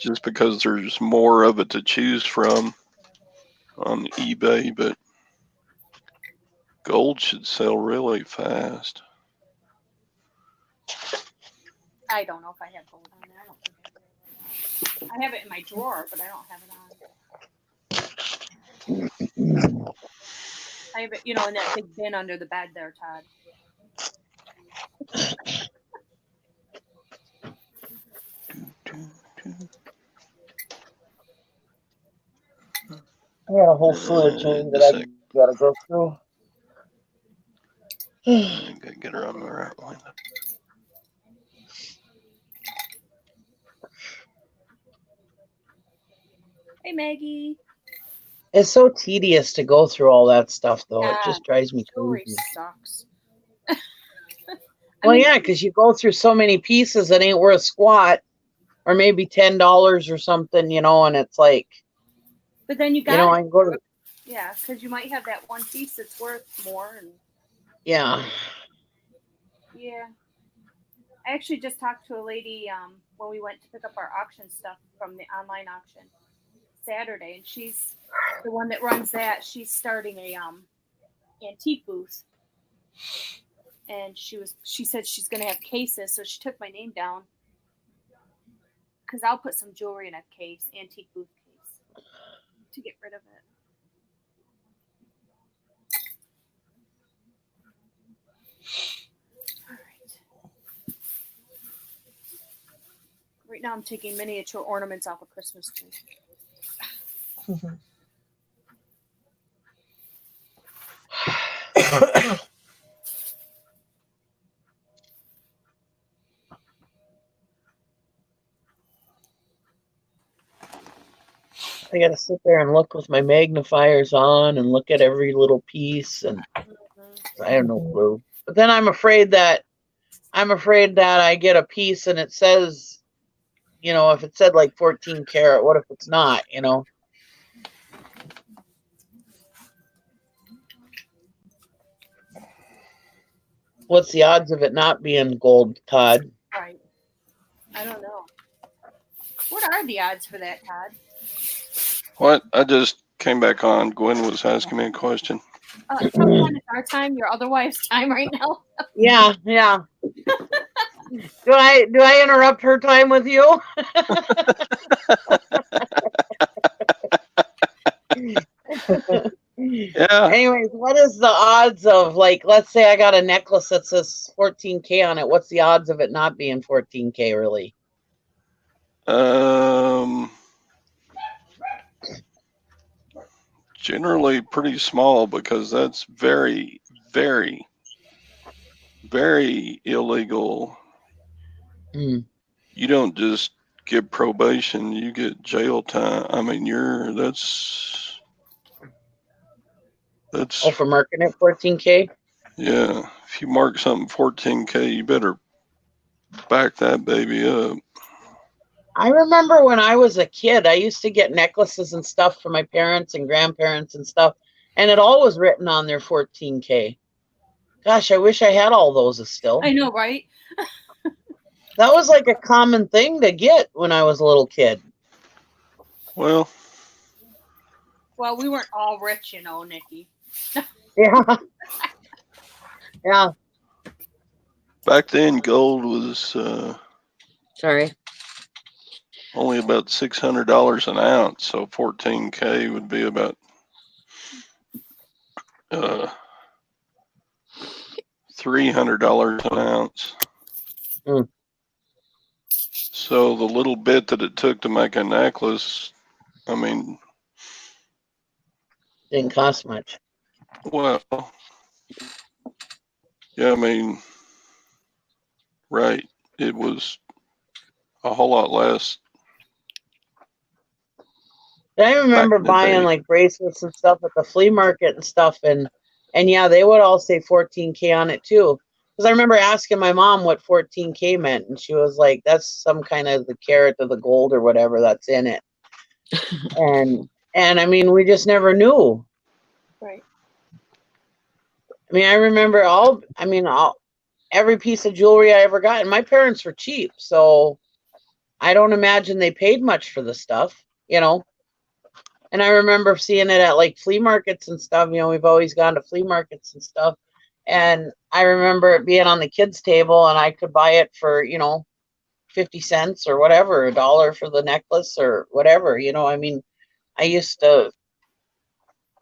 just because there's more of it to choose from on eBay, but gold should sell really fast. I don't know if I have gold on there. I don't think I have it in my drawer, but I don't have it on. I have it, in that big bin under the bed there, Todd. I got a whole slew of chains that I gotta go through. I gotta get her on the right line. Hey, Maggie. It's so tedious to go through all that stuff, though. Yeah, it just drives me jewelry crazy. sucks. Well, yeah, because you go through so many pieces that ain't worth squat, or maybe $10 or something, and it's like. But then you got. I can go to. Yeah, because you might have that one piece that's worth more, and. Yeah. Yeah. I actually just talked to a lady when we went to pick up our auction stuff from the online auction Saturday, and she's the one that runs that. She's starting a antique booth, and she said she's going to have cases, so she took my name down because I'll put some jewelry in a case, antique booth case, to get rid of it. Right now I'm taking miniature ornaments off a Christmas tree. I gotta sit there and look with my magnifiers on and look at every little piece, and I have no clue. But then I'm afraid that I get a piece and it says, if it said like 14 karat, what if it's not, What's the odds of it not being gold, Todd? Right. I don't know. What are the odds for that, Todd? What? I just came back on. Gwen was asking me a question. It's our time, your other wife's time right now. Yeah. Do I interrupt her time with you? Yeah. Anyways, what is the odds of, like, let's say I got a necklace that says 14K on it. What's the odds of it not being 14K, really? Generally pretty small, because that's very, very, very illegal. Mm. You don't just get probation, you get jail time. I mean, that's for marking it 14K? Yeah. If you mark something 14K, you better back that baby up. I remember when I was a kid, I used to get necklaces and stuff for my parents and grandparents and stuff, and it all was written on their 14K. Gosh, I wish I had all those still. I know, right? That was like a common thing to get when I was a little kid. Well, we weren't all rich, Nikki. Yeah. Yeah. Back then, gold was Sorry. only about $600 an ounce, so 14K would be about $300 an ounce. Mm. So the little bit that it took to make a necklace, I mean, didn't cost much. Well, yeah, I mean, right. It was a whole lot less. I remember buying like bracelets and stuff at the flea market and stuff, and yeah, they would all say 14K on it too. Because I remember asking my mom what 14K meant, and she was like, "That's some kind of the carat of the gold or whatever that's in it." and I mean, we just never knew. Right. I mean, I remember every piece of jewelry I ever got, and my parents were cheap, so I don't imagine they paid much for the stuff, you know. And I remember seeing it at like flea markets and stuff. You know, we've always gone to flea markets and stuff. And I remember it being on the kids' table, and I could buy it for, 50 cents or whatever, $1 for the necklace or whatever. I mean, I used to,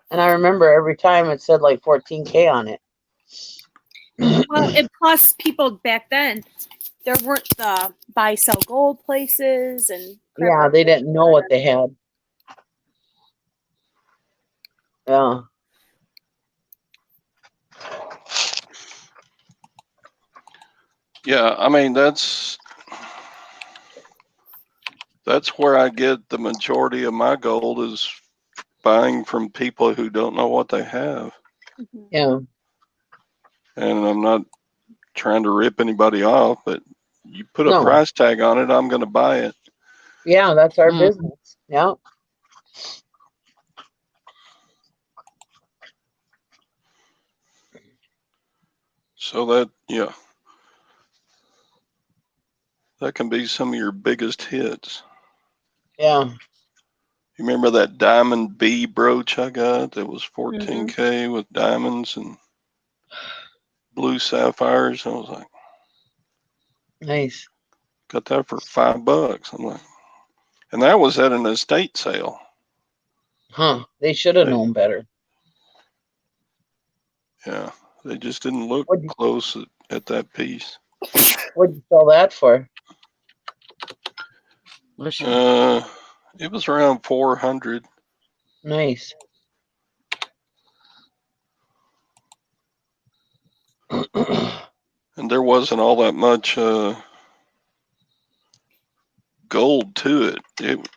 and I remember every time it said like 14K on it. Well, and plus people back then, there weren't the buy sell gold places and Yeah, they didn't know what they had. Yeah. Yeah, I mean that's where I get the majority of my gold is buying from people who don't know what they have. Yeah. And I'm not trying to rip anybody off, but you put a No. price tag on it, I'm going to buy it. Yeah, that's our business. Yeah. So that can be some of your biggest hits. Yeah. You remember that diamond B brooch I got that was 14K with diamonds and blue sapphires? I was like, nice. Got that for $5. I'm like, and that was at an estate sale. Huh. They should have known better. Yeah. They just didn't look close at that piece. What'd you sell that for? It was around 400. Nice. And there wasn't all that much gold to it.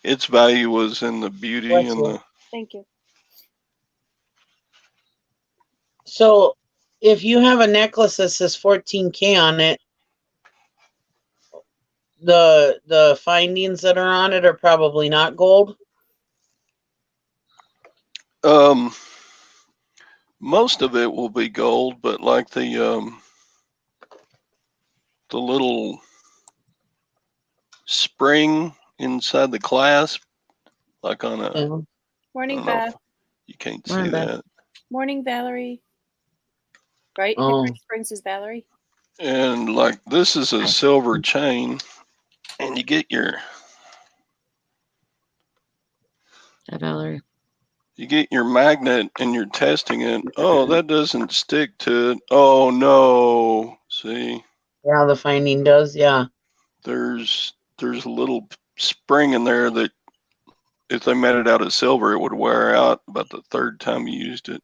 Its value was in the beauty and the. Thank you. So, if you have a necklace that says 14K on it, the findings that are on it are probably not gold. Most of it will be gold, but like the little spring inside the clasp, like on a. Morning, Beth. You can't see that. Morning, Valerie. Right? Oh. Hickory Springs is Valerie. And like this is a silver chain, and you get your. Hi, Valerie. You get your magnet and you're testing it. Oh, that doesn't stick to it. Oh no. See? Yeah, the finding does, yeah. There's a little spring in there that if they made it out of silver, it would wear out about the third time you used it.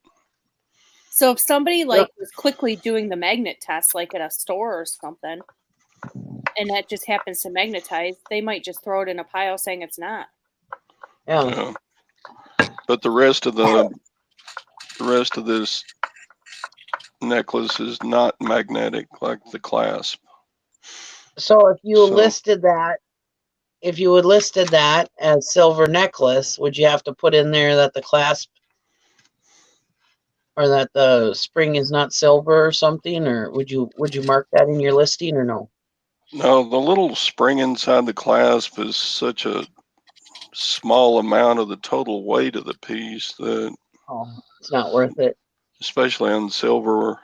So if somebody was quickly doing the magnet test, like at a store or something, and that just happens to magnetize, they might just throw it in a pile saying it's not. Yeah. But the rest of this necklace is not magnetic like the clasp. So if you listed that as silver necklace, would you have to put in there that the clasp or that the spring is not silver or something, or would you mark that in your listing or no? No, the little spring inside the clasp is such a small amount of the total weight of the piece that it's not worth it. Especially on silver,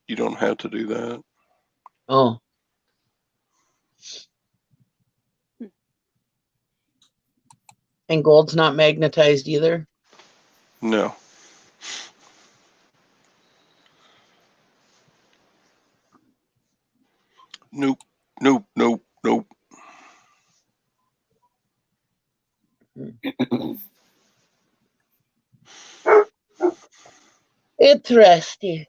you don't have to do that. Oh. And gold's not magnetized either? No. Nope. Interesting.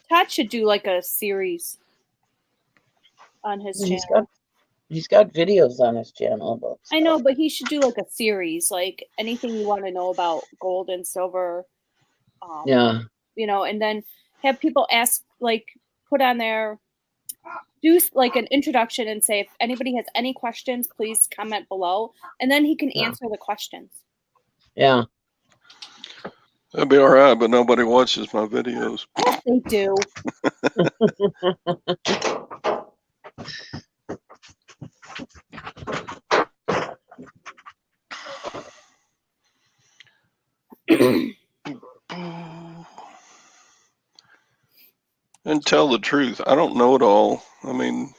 Todd should do like a series on his channel. He's got videos on his channel about stuff. I know, but he should do like a series, like anything you want to know about gold and silver. Yeah. And then have people ask, like, put on there, do like an introduction and say, if anybody has any questions, please comment below. And then he can answer the questions. Yeah. That'd be all right, but nobody watches my videos. Yes, they do. And tell the truth, I don't know it all. I mean,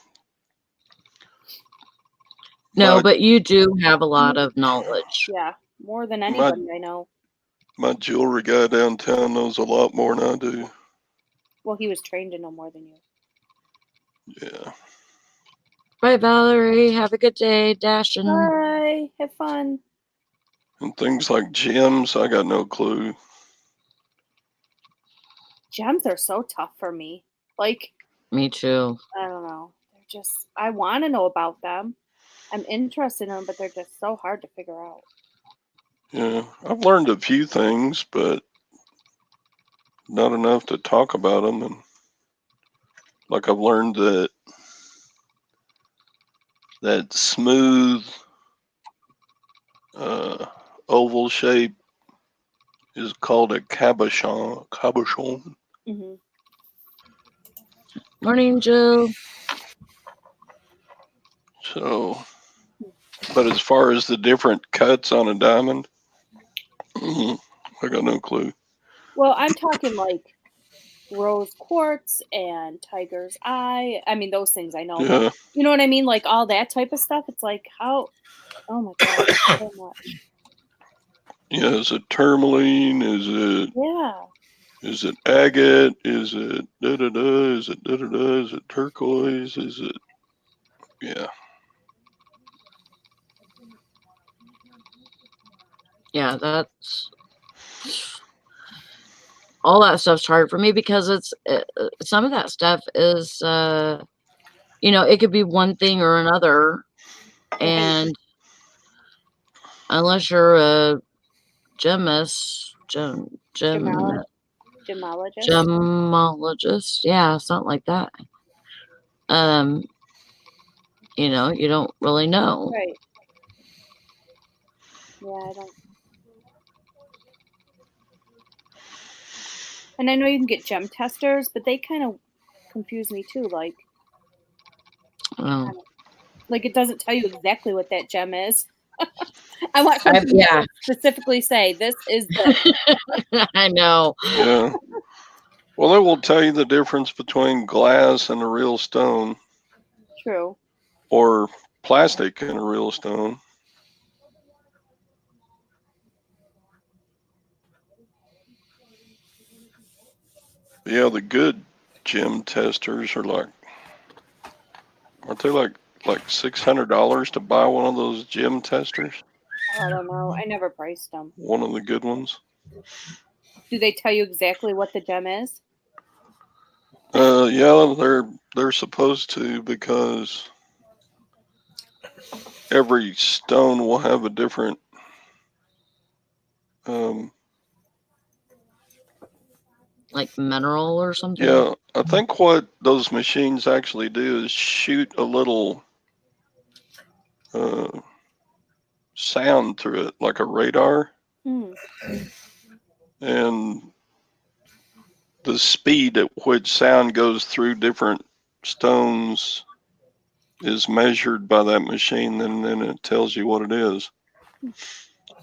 No, my but you do have a lot of knowledge. Yeah, more than anybody I know. my jewelry guy downtown knows a lot more than I do. Well, he was trained to know more than you. Yeah. Bye, Valerie. Have a good day, dashing. Bye. Have fun. And things like gems, I got no clue. Gems are so tough for me. Like, Me too. I don't know. They're just, I want to know about them. I'm interested in them, but they're just so hard to figure out. Yeah, I've learned a few things, but not enough to talk about them. And like I've learned that smooth oval shape is called a cabochon. Cabochon. Mm-hmm. Morning, Jill. So, but as far as the different cuts on a diamond, I got no clue. Well, I'm talking like rose quartz and tiger's eye. I mean, those things I know. Yeah. But you know what I mean? Like all that type of stuff. It's like, how? Oh my God. So much. Yeah, is it tourmaline? Is it Yeah. Is it agate? Is it da da da? Is it da da da? Is it turquoise? Is it? Yeah. Yeah, that's all that stuff's hard for me because some of that stuff is, it could be one thing or another, and unless you're a gemist, Gemologist. gemologist, yeah, something like that. You don't really know. Right. Yeah, I don't. And I know you can get gem testers, but they kind of confuse me too. Like it doesn't tell you exactly what that gem is. I want something to specifically say this is the. I know. Yeah. Well, it will tell you the difference between glass and a real stone. True. Or plastic and a real stone. Yeah, the good gem testers are aren't they like $600 to buy one of those gem testers? I don't know. I never priced them. One of the good ones. Do they tell you exactly what the gem is? Yeah, they're supposed to, because every stone will have a different like mineral or something. Yeah, I think what those machines actually do is shoot a little sound through it, like a radar. And the speed at which sound goes through different stones is measured by that machine, and then it tells you what it is.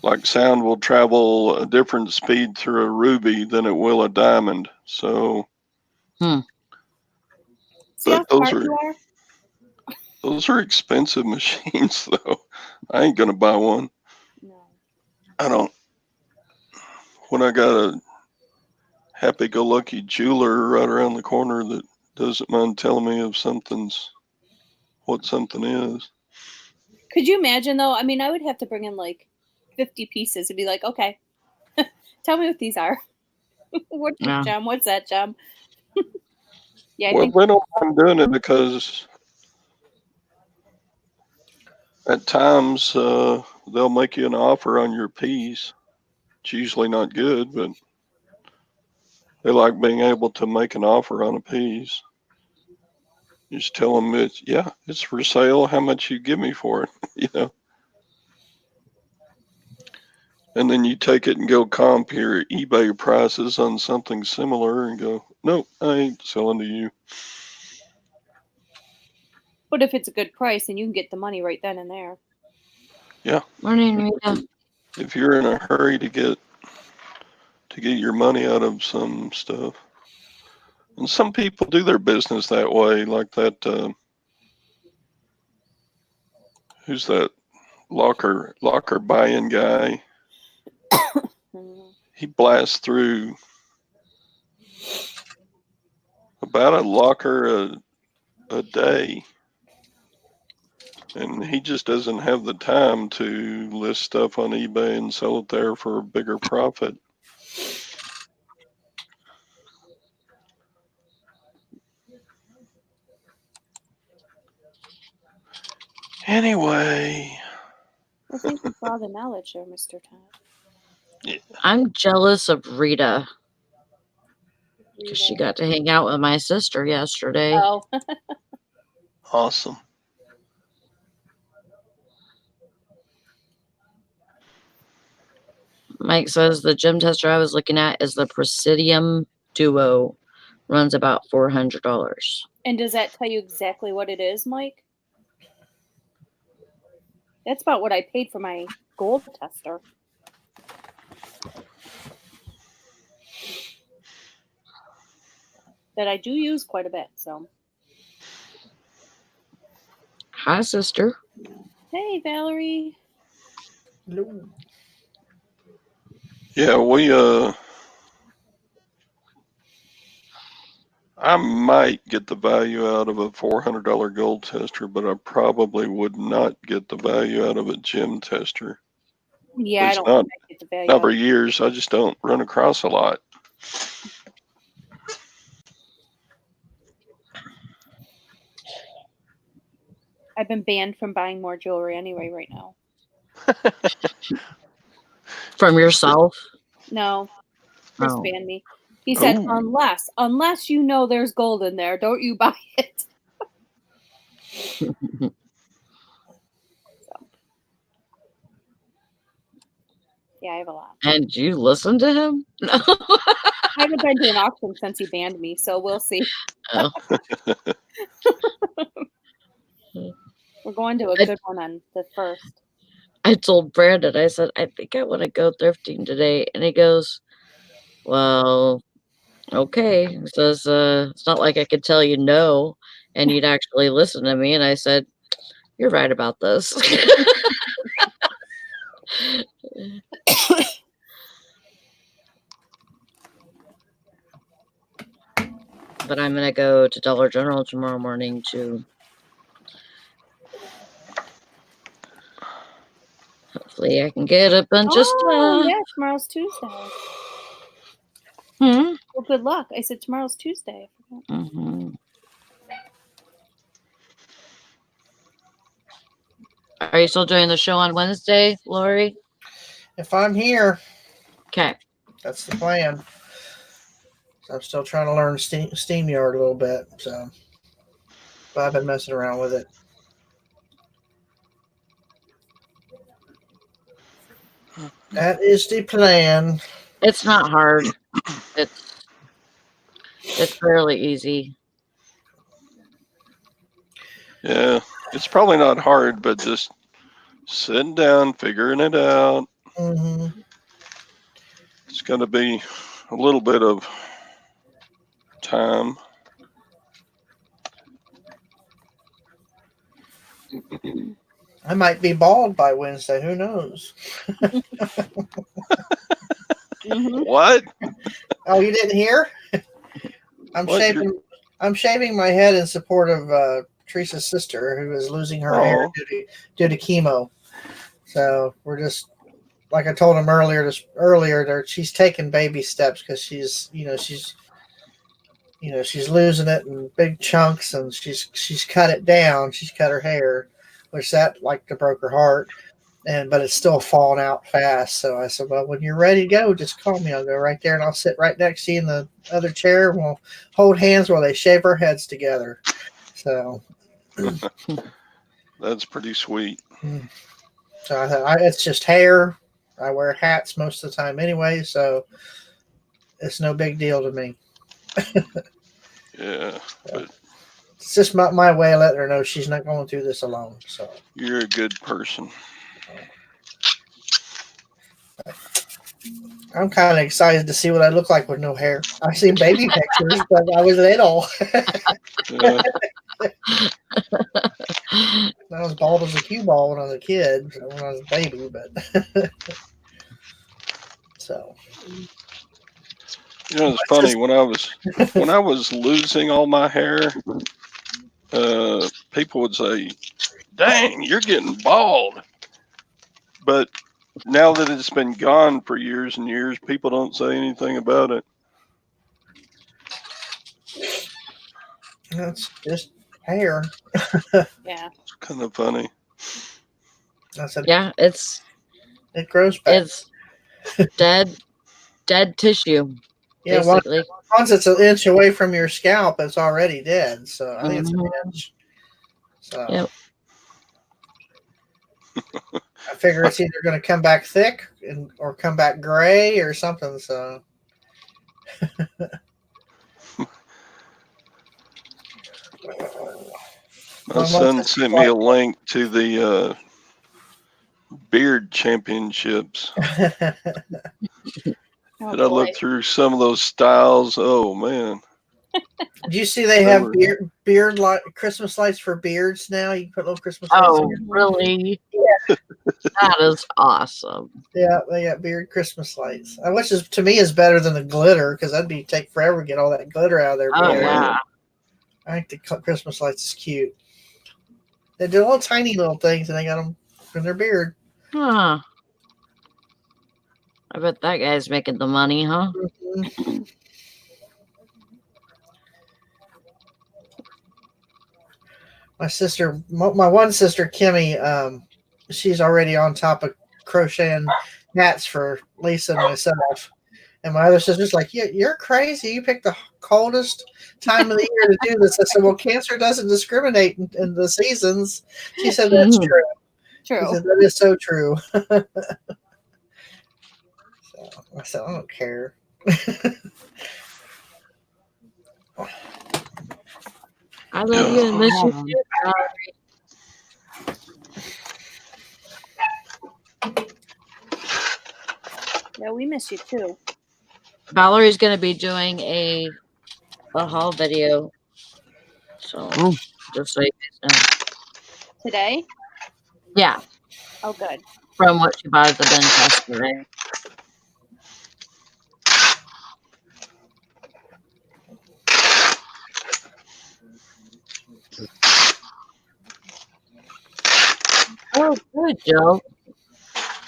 Like sound will travel a different speed through a ruby than it will a diamond. So, but those are expensive machines, though. I ain't gonna buy one. No. I don't. When I got a happy-go-lucky jeweler right around the corner that doesn't mind telling me if what something is. Could you imagine though? I mean, I would have to bring in like 50 pieces and be like, okay, tell me what these are. What's this gem? What's that gem? Yeah, well, they don't mind doing it because at times they'll make you an offer on your piece. It's usually not good, but they like being able to make an offer on a piece. You just tell them it's for sale. How much you give me for it? And then you take it and go comp your eBay prices on something similar and go, nope, I ain't selling to you. But if it's a good price, then you can get the money right then and there. Yeah. Morning, Rita. If you're in a hurry to get your money out of some stuff. And some people do their business that way, like that, who's that locker buy-in guy? He blasts through about a locker a day. And he just doesn't have the time to list stuff on eBay and sell it there for a bigger profit. Anyway. Well, thank you for all the knowledge there, Mr. Todd. Yeah. I'm jealous of Rita. Because she got to hang out with my sister yesterday. Oh. Awesome. Mike says the gym tester I was looking at is the Presidium Duo. Runs about $400. And does that tell you exactly what it is, Mike? That's about what I paid for my gold tester. That I do use quite a bit, so. Hi, sister. Hey, Valerie. Hello. Yeah, I might get the value out of a $400 gold tester, but I probably would not get the value out of a gym tester. Yeah, I don't think I get the value. Not for years. I just don't run across a lot. I've been banned from buying more jewelry anyway right now. From yourself? No. Chris banned me. He said, unless you know there's gold in there, don't you buy it. So. Yeah, I have a lot. And you listen to him? No. I haven't been to an auction since he banned me, so we'll see. Oh. We're going to a good one on the 1st. I told Brandon, I said, I think I want to go thrifting today. And he goes, well, okay. He says, it's not like I could tell you no and you'd actually listen to me. And I said, you're right about this. But I'm going to go to Dollar General tomorrow morning to hopefully I can get a bunch of stuff. Yeah, tomorrow's Tuesday. Hmm? Well, good luck. I said tomorrow's Tuesday. Mm-hmm. Are you still doing the show on Wednesday, Lori? If I'm here. Okay. That's the plan. So I'm still trying to learn SteamYard a little bit. So, but I've been messing around with it. That is the plan. It's not hard. It's fairly easy. Yeah, it's probably not hard, but just sitting down, figuring it out. Mm-hmm. It's going to be a little bit of time. I might be bald by Wednesday. Who knows? What? Oh, you didn't hear? I'm shaving my head in support of Teresa's sister, who is losing her hair due to chemo. So we're just, like I told him earlier, she's taking baby steps because she's losing it in big chunks, and she's cut it down. She's cut her hair, which that broke her heart, but it's still falling out fast. So I said, well, when you're ready to go, just call me. I'll go right there and I'll sit right next to you in the other chair, and we'll hold hands while they shave our heads together. So that's pretty sweet. So I thought it's just hair. I wear hats most of the time anyway, so it's no big deal to me. Yeah, but It's just my way of letting her know she's not going through this alone. So you're a good person. I'm kind of excited to see what I look like with no hair. I've seen baby pictures, but I was little. Yeah. I was bald as a cue ball when I was a kid, when I was a baby, but so. You know, it's funny when I was losing all my hair, people would say, "Dang, you're getting bald." But now that it's been gone for years and years, people don't say anything about it. That's just hair. Yeah. It's kind of funny. I said, Yeah, it grows back. it's dead tissue, Yeah, basically. once it's an inch away from your scalp, it's already dead. So I think it's an inch. So Yep. I figure it's either going to come back thick or come back gray or something. So My son sent me a link to the beard championships. Oh, And I boy. looked through some of those styles. Oh man. Do you see they have beard light Christmas lights for beards now? You can put little Christmas lights. Oh, really? Yeah. That is awesome. Yeah, they got beard Christmas lights. Which is to me is better than the glitter because that'd take forever to get all that glitter out of their Oh, beard. yeah. I think the Christmas lights is cute. They do little tiny little things and they got them in their beard. Huh. I bet that guy's making the money, huh? Mm-hmm. My one sister, Kimmy, she's already on top of crocheting hats for Lisa and myself. And my other sister's like, you're crazy. You picked the coldest time of the year to do this. I said, well, cancer doesn't discriminate in the seasons. She said, that's true. True. She said, that is so true. So I said, I don't care. I love you and miss you too, Valerie. Yeah, we miss you too. Valerie's going to be doing a haul video. So, just so you guys know. Today? Yeah. Oh, good. From what she bought at the bin yesterday. Oh, good, Joe.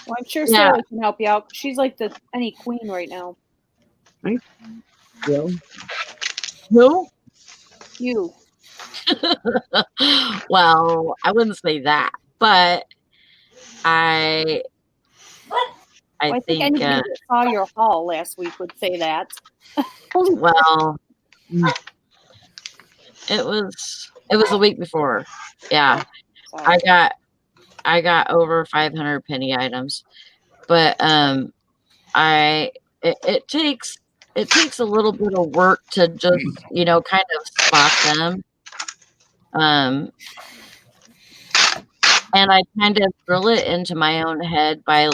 Well, I'm sure Sarah can help you out. She's like the any queen right now. Thank you. Who? You. Well, I wouldn't say that, but I think anybody that saw your haul last week would say that. Well, it was the week before. Yeah. Sorry. I got over 500 penny items, but it takes a little bit of work to just, kind of spot them. And I kind of drill it into my own head by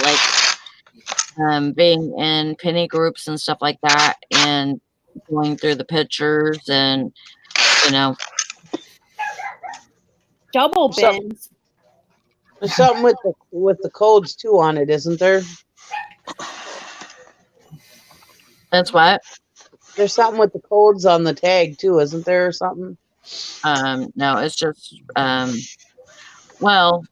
being in penny groups and stuff like that and going through the pictures and, double bins. There's something with the codes too on it, isn't there? That's what? There's something with the codes on the tag too, isn't there, or something? No, it's just well,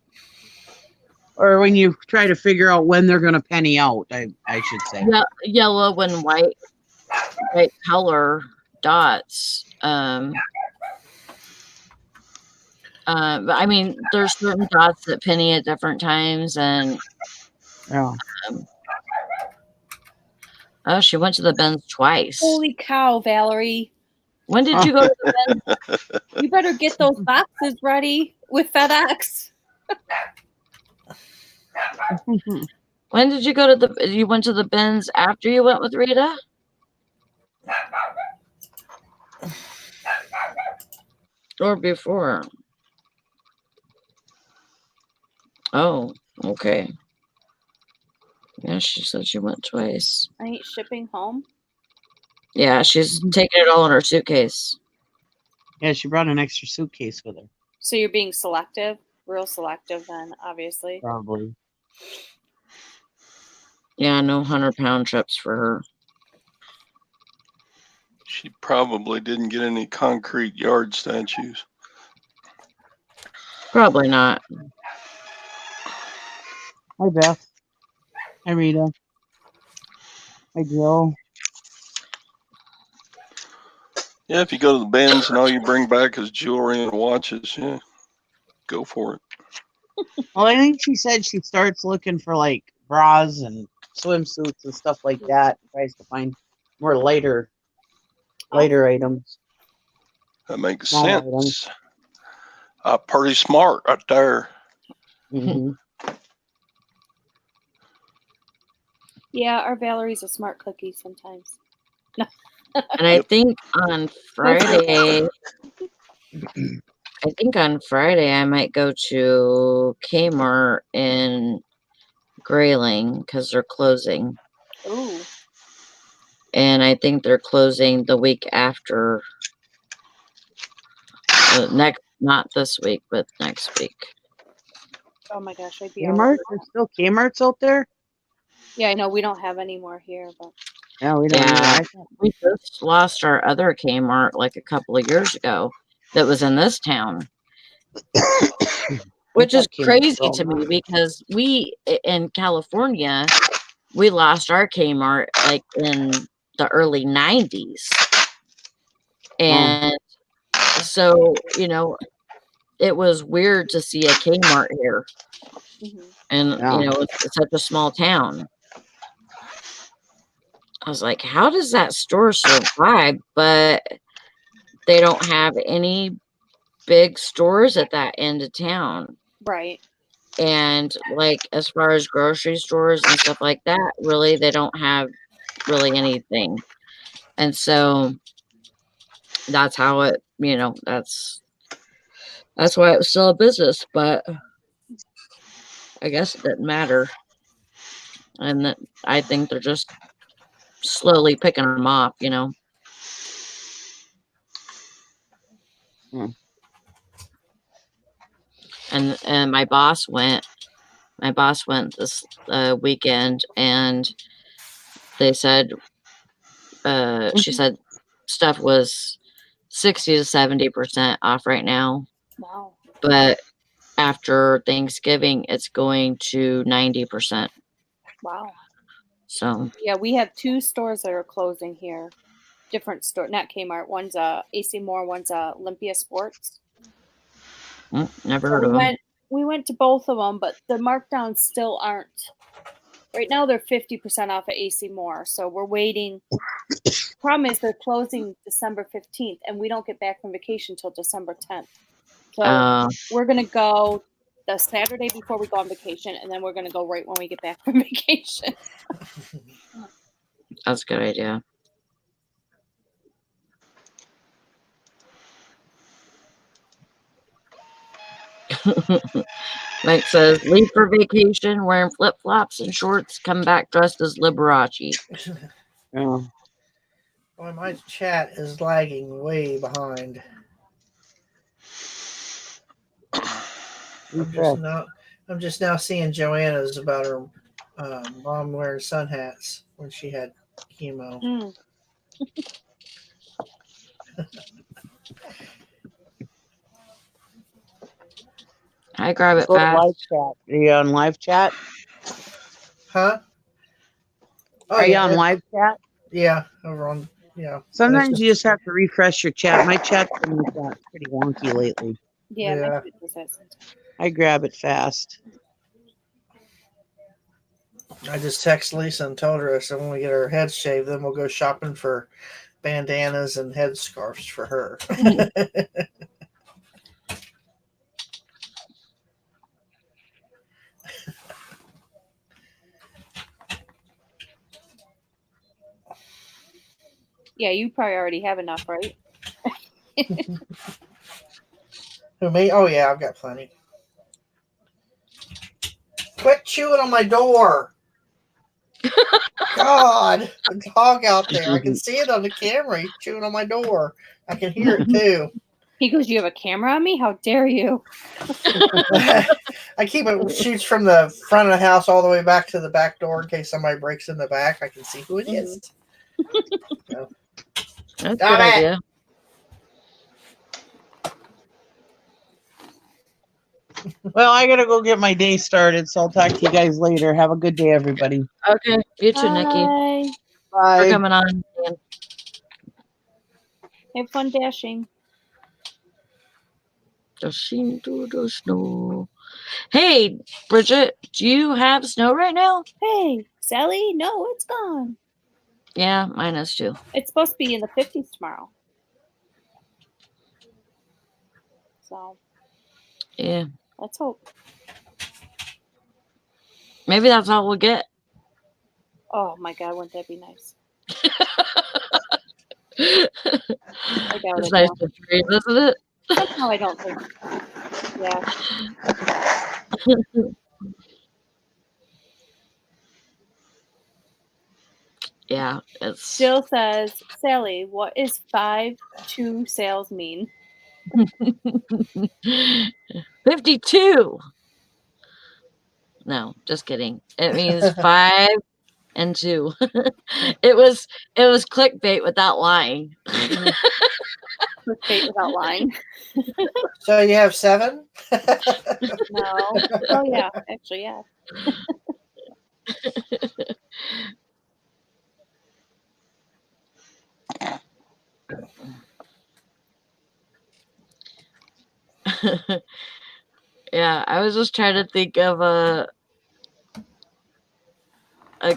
or when you try to figure out when they're going to penny out, I should say. Yellow and white color dots. But I mean, there's certain dots that penny at different times, and oh, she went to the bins twice. Holy cow, Valerie! When did you go to the bins? You better get those boxes ready with FedEx. When did you go to you went to the bins after you went with Rita? Or before? Oh, okay. Yeah, she said she went twice. I ain't shipping home. Yeah, she's taking it all in her suitcase. Yeah, she brought an extra suitcase with her. So you're being selective, real selective then, obviously. Probably. Yeah, no 100-pound trips for her. She probably didn't get any concrete yard statues. Probably not. Hi, Beth. Hi, Rita. Hi, Jill. Yeah, if you go to the bins and all you bring back is jewelry and watches, yeah, go for it. Well, I think she said she starts looking for like bras and swimsuits and stuff like that. Tries to find more lighter items. That makes Small sense. Pretty smart right there. Mm-hmm. Yeah, our Valerie's a smart cookie sometimes. And I think on Friday, I might go to Kmart in Grayling because they're closing. Ooh. And I think they're closing the week after. Not this week, but next week. Oh my gosh, I'd be Kmart? There's still Kmart's out there? Yeah, I know we don't have any more here, but No, we don't Yeah, either. we just lost our other Kmart like a couple of years ago that was in this town. Which is crazy to me because we in California, we lost our Kmart like in the early 90s. And so, it was weird to see a Kmart here. And, it's such a small town. I was like, how does that store survive? But they don't have any big stores at that end of town. right. And like as far as grocery stores and stuff like that, really they don't have really anything. And so that's how it, that's why it was still a business, but I guess it didn't matter. And that I think they're just slowly picking them off, And my boss went this weekend, and they said, she said stuff was 60 to 70% off right now. Wow. But after Thanksgiving, it's going to 90%. Wow. So yeah, we have 2 stores that are closing here. Different store, not Kmart. One's AC Moore, one's Olympia Sports. Never heard of them. We went to both of them, but the markdowns still aren't. Right now, they're 50% off at AC Moore, so we're waiting. Problem is, they're closing December 15th, and we don't get back from vacation until December 10th. So we're gonna go the Saturday before we go on vacation, and then we're gonna go right when we get back from vacation. That's a good idea. Mike says, leave for vacation wearing flip-flops and shorts, come back dressed as Liberace. Boy, my chat is lagging way behind. I'm just now seeing Joanna's about her mom wearing sun hats when she had chemo. I grab it Go to fast. live chat. Are you on live chat? Huh? Are you on live chat? Yeah, over on. Yeah. Sometimes you just have to refresh your chat. My chat's been pretty wonky lately. Yeah. I grab it fast. I just text Lisa and told her, I said, when we get our heads shaved, then we'll go shopping for bandanas and headscarves for her. Yeah, you probably already have enough, right? Who, me? Oh, yeah, I've got plenty. Quit chewing on my door. God, a dog out there. I can see it on the camera. He's chewing on my door. I can hear it too. He goes, "You have a camera on me? How dare you?" I keep it shoots from the front of the house all the way back to the back door in case somebody breaks in the back. I can see who it is. So, That's a good idea. Well, I gotta go get my day started, so I'll talk to you guys later. Have a good day, everybody. Okay. You too, Nikki. Bye. For Bye. coming on. Have fun dashing. Dashing through the snow. Hey, Bridget, do you have snow right now? Hey, Sally? No, it's gone. Yeah, mine is too. It's supposed to be in the 50s tomorrow. So, Yeah. let's hope. Maybe that's all we'll get. Oh my God, wouldn't that be nice? I doubt It's it. nice Now. to breathe, isn't it? Somehow I don't think. Yeah. Yeah, it's Jill says, Sally, what is 5-2 sales mean? 52. No, just kidding. It means 5 and 2. It was clickbait without lying. Clickbait without lying. so you have 7? No. Oh yeah, actually, yeah. Yeah, I was just trying to think of a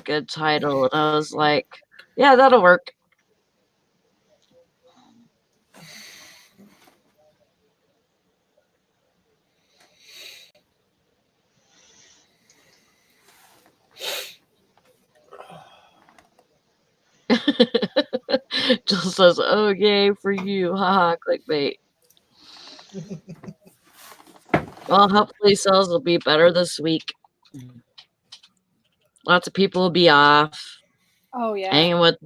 good title, and I was like, yeah, that'll work. Jill says, oh, yay for you. Haha, clickbait. Well, hopefully sales will be better this week. Lots of people will be off. Oh yeah. Hanging with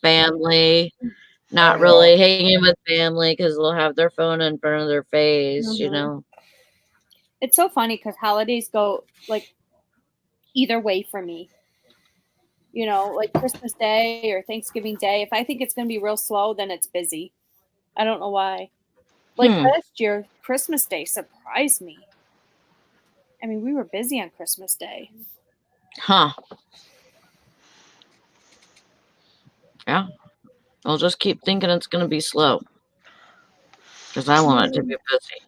family. Not Oh, really yeah. hanging with family because they'll have their phone in front of their face, you Mhm. know. It's so funny because holidays go like either way for me. You know, like Christmas Day or Thanksgiving Day. If I think it's going to be real slow, then it's busy. I don't know why. Like last year, Christmas Day surprised me. I mean, we were busy on Christmas Day. Huh. Yeah. I'll just keep thinking it's going to be slow because I want it to be busy.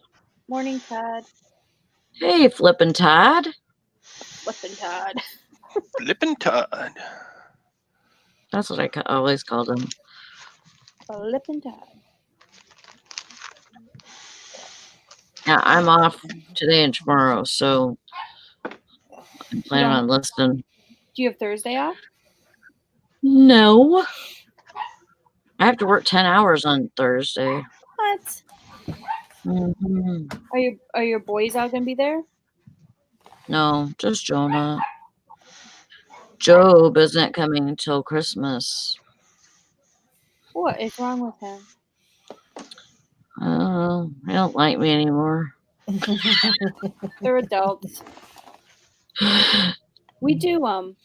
Morning, Todd. Hey, Flippin' Todd. Flippin' Todd. Flippin' Todd. That's what I always called him. Flippin' Todd. Yeah, I'm off today and tomorrow, so I'm planning on listening. Do you have Thursday off? No. I have to work 10 hours on Thursday. What? Mm-hmm. Are your boys all gonna be there? No, just Jonah. Job isn't coming until Christmas. What is wrong with him? He don't like me anymore. They're adults. We do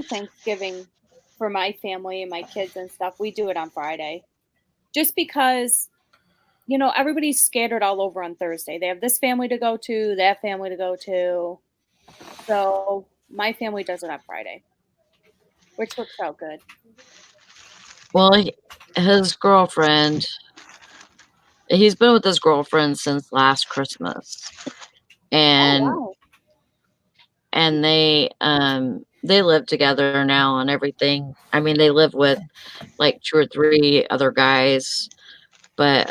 Thanksgiving for my family and my kids and stuff. We do it on Friday. Just because, you know, everybody's scattered all over on Thursday. They have this family to go to, that family to go to. So my family does it on Friday, which works out good. Well, his girlfriend, he's been with his girlfriend since last Christmas. And and they live together now and everything. I mean, they live with like 2 or 3 other guys, but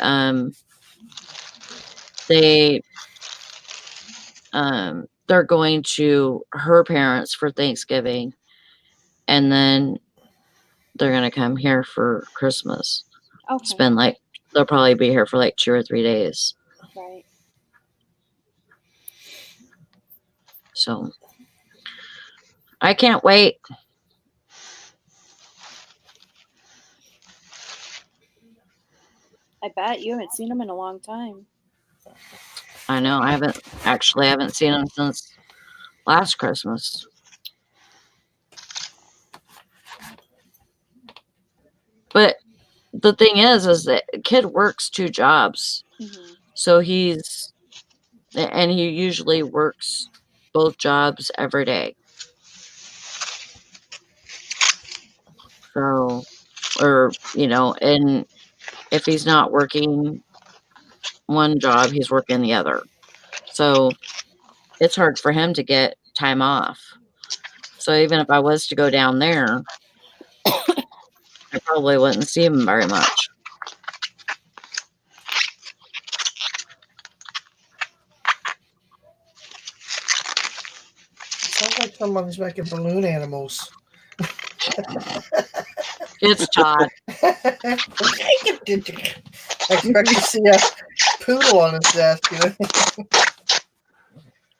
they're going to her parents for Thanksgiving, and then they're gonna come here for Christmas. Okay. They'll probably be here for like 2 or 3 days. Right. So I can't wait. I bet you haven't seen them in a long time. I know I haven't seen them since last Christmas. But the thing is that kid works 2 jobs. Mm-hmm. So he usually works both jobs every day. So, and if he's not working one job, he's working the other. So it's hard for him to get time off. So even if I was to go down there, I probably wouldn't see him very much. Sounds like someone's making balloon animals. It's Todd. I expect to see a poodle on his desk.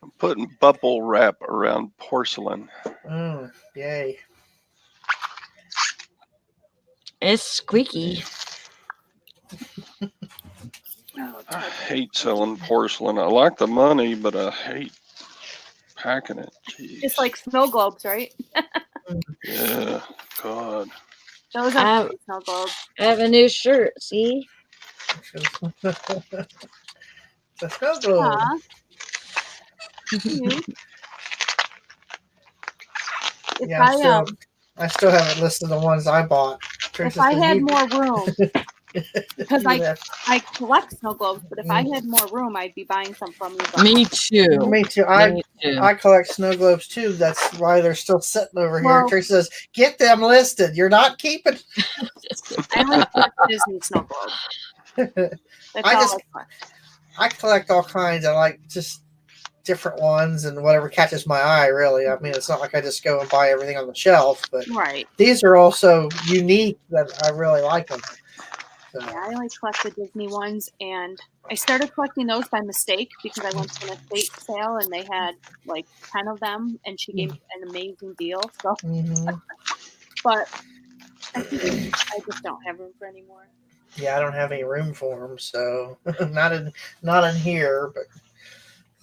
I'm putting bubble wrap around porcelain. Yay. It's squeaky. I hate selling porcelain. I like the money, but I hate packing it. Jeez. It's like snow globes, right? Yeah, God. Those are snow globes. I have a new shirt. See? The snow globe. Yeah, I still haven't listed the ones I bought. If I had more room, because I collect snow globes, but if I had more room, I'd be buying some from you. Me too. Me too. I collect snow globes too. That's why they're still sitting over here. Tracy says, "Get them listed. You're not keeping." I like Disney snow globes. I collect all kinds. I like just different ones and whatever catches my eye. Really, I mean, it's not like I just go and buy everything on the shelf, but these are also unique that I really like them. So. Yeah, I like collect the Disney ones, and I started collecting those by mistake because I went to an estate sale and they had like 10 of them, and she gave me an amazing deal. So, but I just don't have room for any more. Yeah, I don't have any room for them, so not in here. But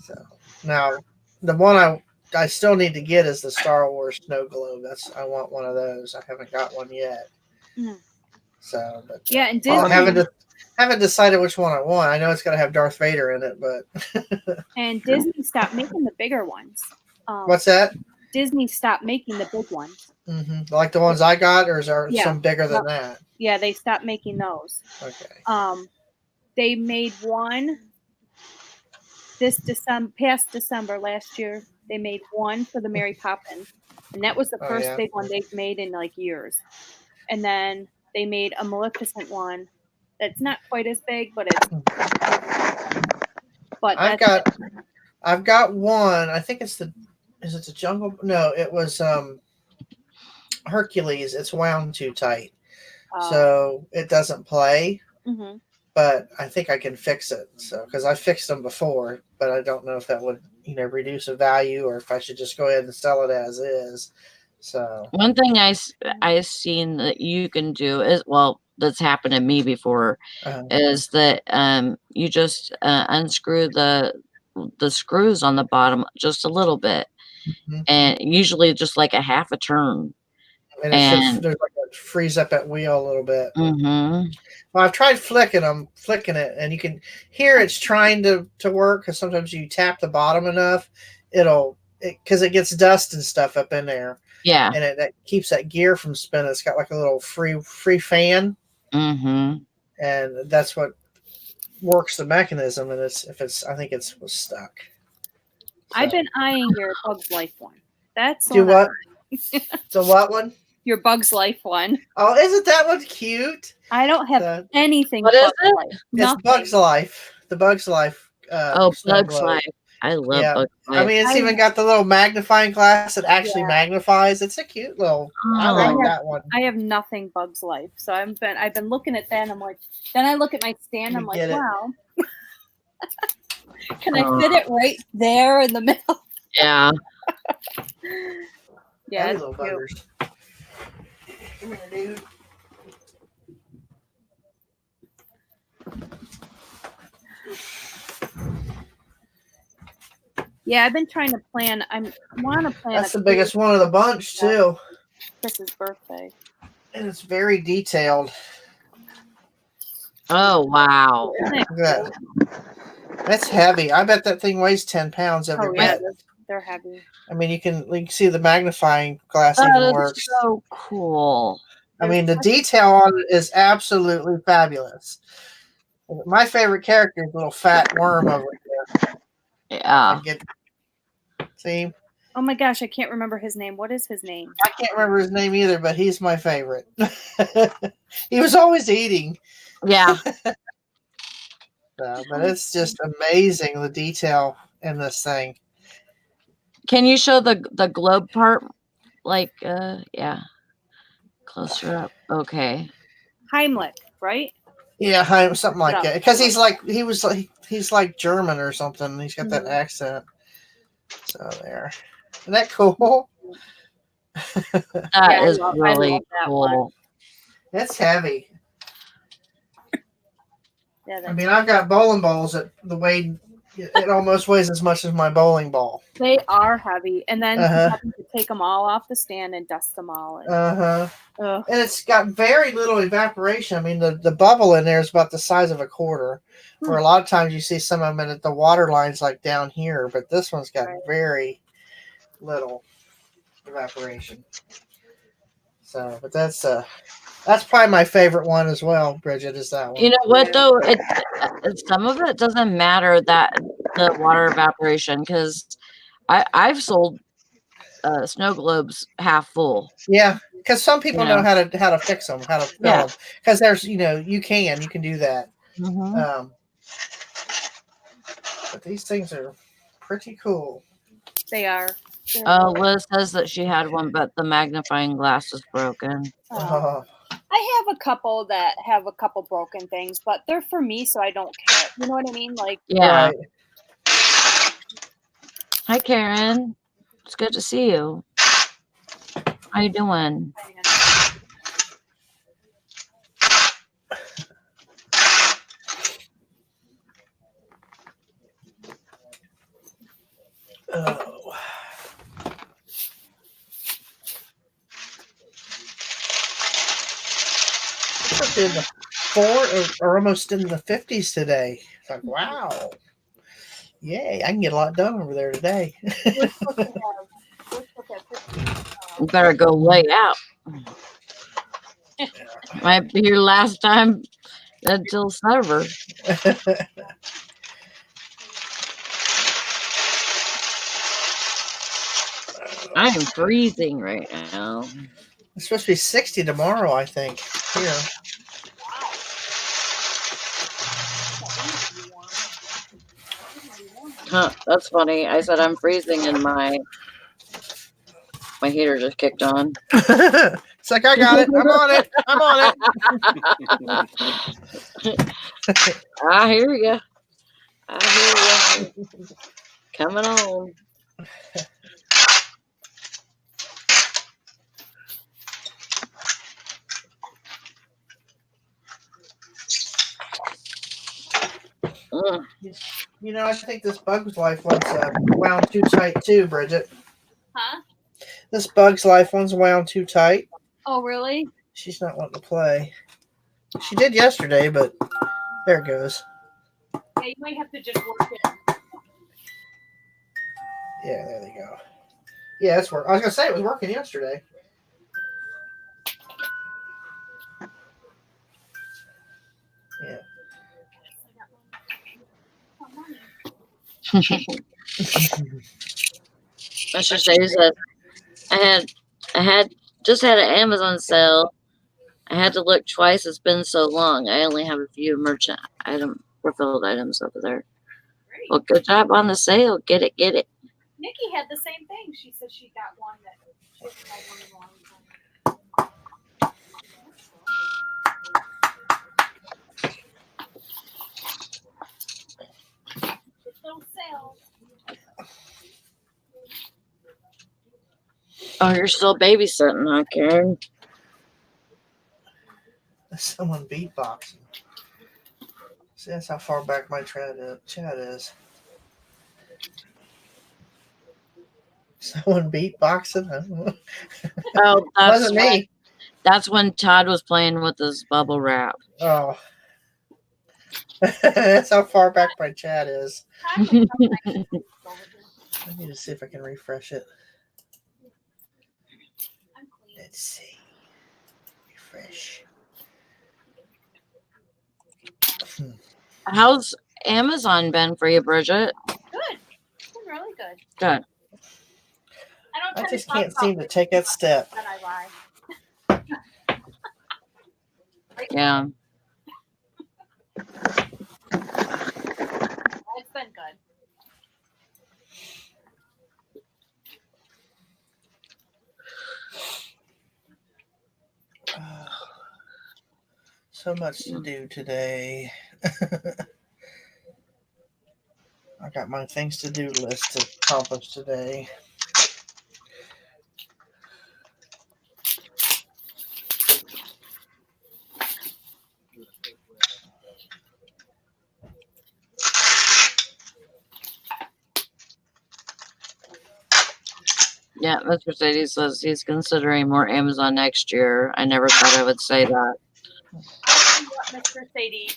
so now the one I still need to get is the Star Wars snow globe. I want one of those. I haven't got one yet. So, but yeah, and Disney. Haven't decided which one I want. I know it's got to have Darth Vader in it, but and Disney stopped making the bigger ones. What's that? Disney stopped making the big ones. Like the ones I got, or is there some bigger than that? Yeah, they stopped making those. Okay. They made one past December last year. They made one for the Mary Poppins, and that was the first big one they've made in like years. And then they made a Maleficent one that's not quite as big, but it's. But I've got one. I think is it the Jungle? No, it was Hercules. It's wound too tight, so it doesn't play. But I think I can fix it. So because I fixed them before, but I don't know if that would reduce the value or if I should just go ahead and sell it as is. So one thing I've seen that you can do is that's happened to me before is that you just unscrew the screws on the bottom just a little bit, and usually just like a half a turn, and there's like a freeze up that wheel a little bit. Well, I've tried flicking it, and you can hear it's trying to work because sometimes you tap the bottom enough, because it gets dust and stuff up in there. Yeah, and that keeps that gear from spinning. It's got like a little free fan, and that's what works the mechanism. And I think it's stuck. So. I've been eyeing your Bugs Life one. That's do what? The what one? Your Bugs Life one. Oh, isn't that one cute? I don't have anything. What is it? It's Bugs Life. The Bugs Life. Bugs Life. I love Yeah. Bugs I Life. mean, it's even got the little magnifying glass that actually Yeah. magnifies. It's a cute little. I like Oh. that one. I have nothing Bugs Life, so I've been looking at that, and I'm like, then I look at my stand, I'm like, Get it. wow, can I fit it right there in the middle? Yeah. Yeah, Heavy it's little cute. buggers. Come here, dude. Yeah, I've been trying to plan. I want to plan. That's the biggest one of the bunch too, Chris's birthday. and it's very detailed. Oh wow. Isn't it Look at that. That's heavy. I bet that thing weighs 10 pounds every Oh yeah, bit. they're heavy. I mean, you can see the magnifying glass That even is works. so cool. I mean, the detail on it is absolutely fabulous. My favorite character is a little fat worm over here. Yeah. See, Oh my gosh, I can't remember his name. What is his name? I can't remember his name either, but he's my favorite. He was always eating. Yeah. But it's just amazing the detail in this thing. Can you show the globe part? Like, yeah. Closer up. Okay. Heimlich, right? Yeah, something like Yeah. that. Because he's like German or something. He's got that accent. So there. Isn't that cool? That is I really love that cool. It's heavy. Yeah, I mean, I've got bowling balls that it almost weighs as much as my bowling ball. they are heavy, and then Uh-huh. having to take them all off the stand and dust them all. And, And it's got very little evaporation. I mean, the bubble in there is about the size of a quarter. Where a lot of times you see some of them at the water lines like down here, but this one's got very little evaporation. So, but that's probably my favorite one as well, Bridget, is that one. You know what though? Some of it doesn't matter that the water evaporation, because I've sold snow globes half full. Yeah, because some people know how to fix them, how to fill them. Because there's you can do that. Mm-hmm. But these things are pretty cool. They are. Liz says that she had one, but the magnifying glass is broken. Oh. I have a couple that have a couple broken things, but they're for me, so I don't care. You know what I mean? Like, yeah. Right. Hi, Karen. It's good to see you. How you doing? Oh. It's in the 4 or almost in the 50s today. It's like, wow. Yay, I can get a lot done over there today. You better go lay out. Might be your last time until server. I am freezing right now. It's supposed to be 60 tomorrow, I think. Here. Huh, that's funny. I said I'm freezing and my heater just kicked on. It's like, I got it. I'm on it. I'm on it. I hear you. I hear you. Coming on. I think this Bugs Life one's wound too tight too, Bridget. Huh? This Bugs Life one's wound too tight. Oh, really? She's not wanting to play. She did yesterday, but there it goes. Yeah, you might have to just work it. Yeah, there they go. Yeah, it's working. I was gonna say it was working yesterday. Yeah. I should say that I had just had an Amazon sale. I had to look twice. It's been so long. I only have a few merchant refilled items over there. Well, good job on the sale. Get it, get it. Nikki had the same thing. She said she got one that she hasn't had one in a long time. It's no sale. Oh, you're still babysitting, huh, Karen? Someone beatboxing. See, that's how far back my chat is. Someone beatboxing? Oh, Wasn't me. That's when Todd was playing with his bubble wrap. Oh. That's how far back my chat is. I need to see if I can refresh it. Let's see. Refresh. How's Amazon been for you, Bridget? Good. It's been really good. Good. I just can't seem to take that step. Then I lie. Yeah. It's been good. So much to do today. I got my things to do list to accomplish today. Yeah, Mr. Sadie says he's considering more Amazon next year. I never thought I would say that. Mr. Sadie,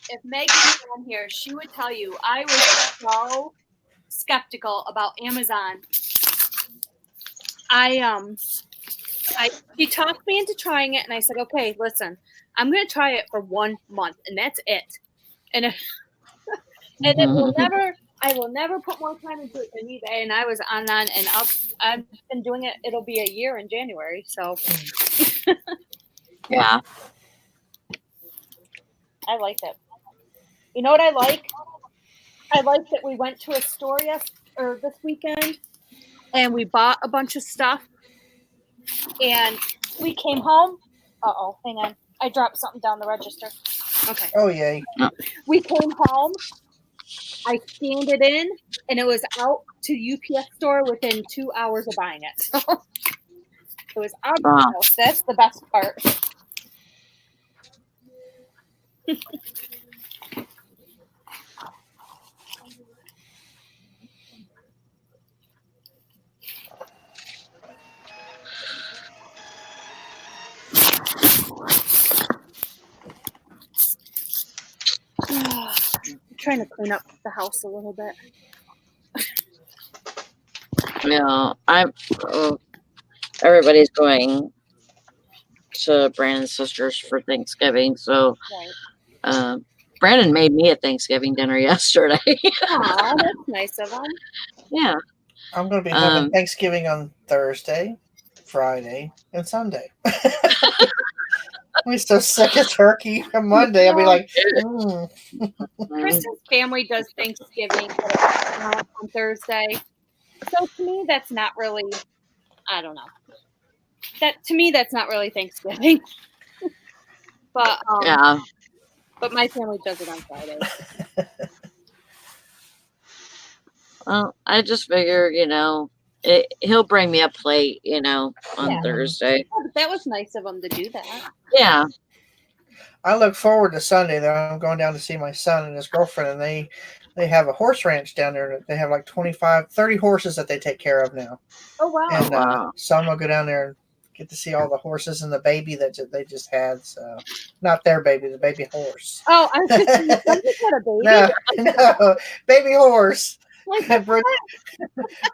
if Megan was on here, she would tell you I was so skeptical about Amazon. She talked me into trying it, and I said, okay, listen, I'm going to try it for 1 month, and that's it. And it will never. I will never put more time into it than eBay. And I was on, and I've been doing it. It'll be a year in January. So, yeah, I like it. You know what I like? I like that we went to a store this weekend, and we bought a bunch of stuff, and we came home. Hang on. I dropped something down the register. Okay. Oh, yay. We came home. I scanned it in, and it was out to UPS store within 2 hours of buying it. So it was out of the house. That's the best part. I'm trying to clean up the house a little bit. Yeah, everybody's going to Brandon's sister's for Thanksgiving, so Brandon made me a Thanksgiving dinner yesterday. Aw, that's nice of him. Yeah. I'm going to be having Thanksgiving on Thursday, Friday, and Sunday. I'm so sick of turkey from Monday. I'll be like, Chris's family does Thanksgiving on Thursday. So to me, that's not really, I don't know. To me, that's not really Thanksgiving. But yeah. But my family does it on Friday. Well, I just figure, he'll bring me a plate, on Thursday. Yeah, that was nice of him to do that. Yeah. I look forward to Sunday. Though I'm going down to see my son and his girlfriend, and they have a horse ranch down there. They have like 30 horses that they take care of now. Oh, wow. And so I'm going to go down there and get to see all the horses and the baby that they just had. So not their baby, the baby horse. Oh, I was thinking you had a baby. No, baby horse.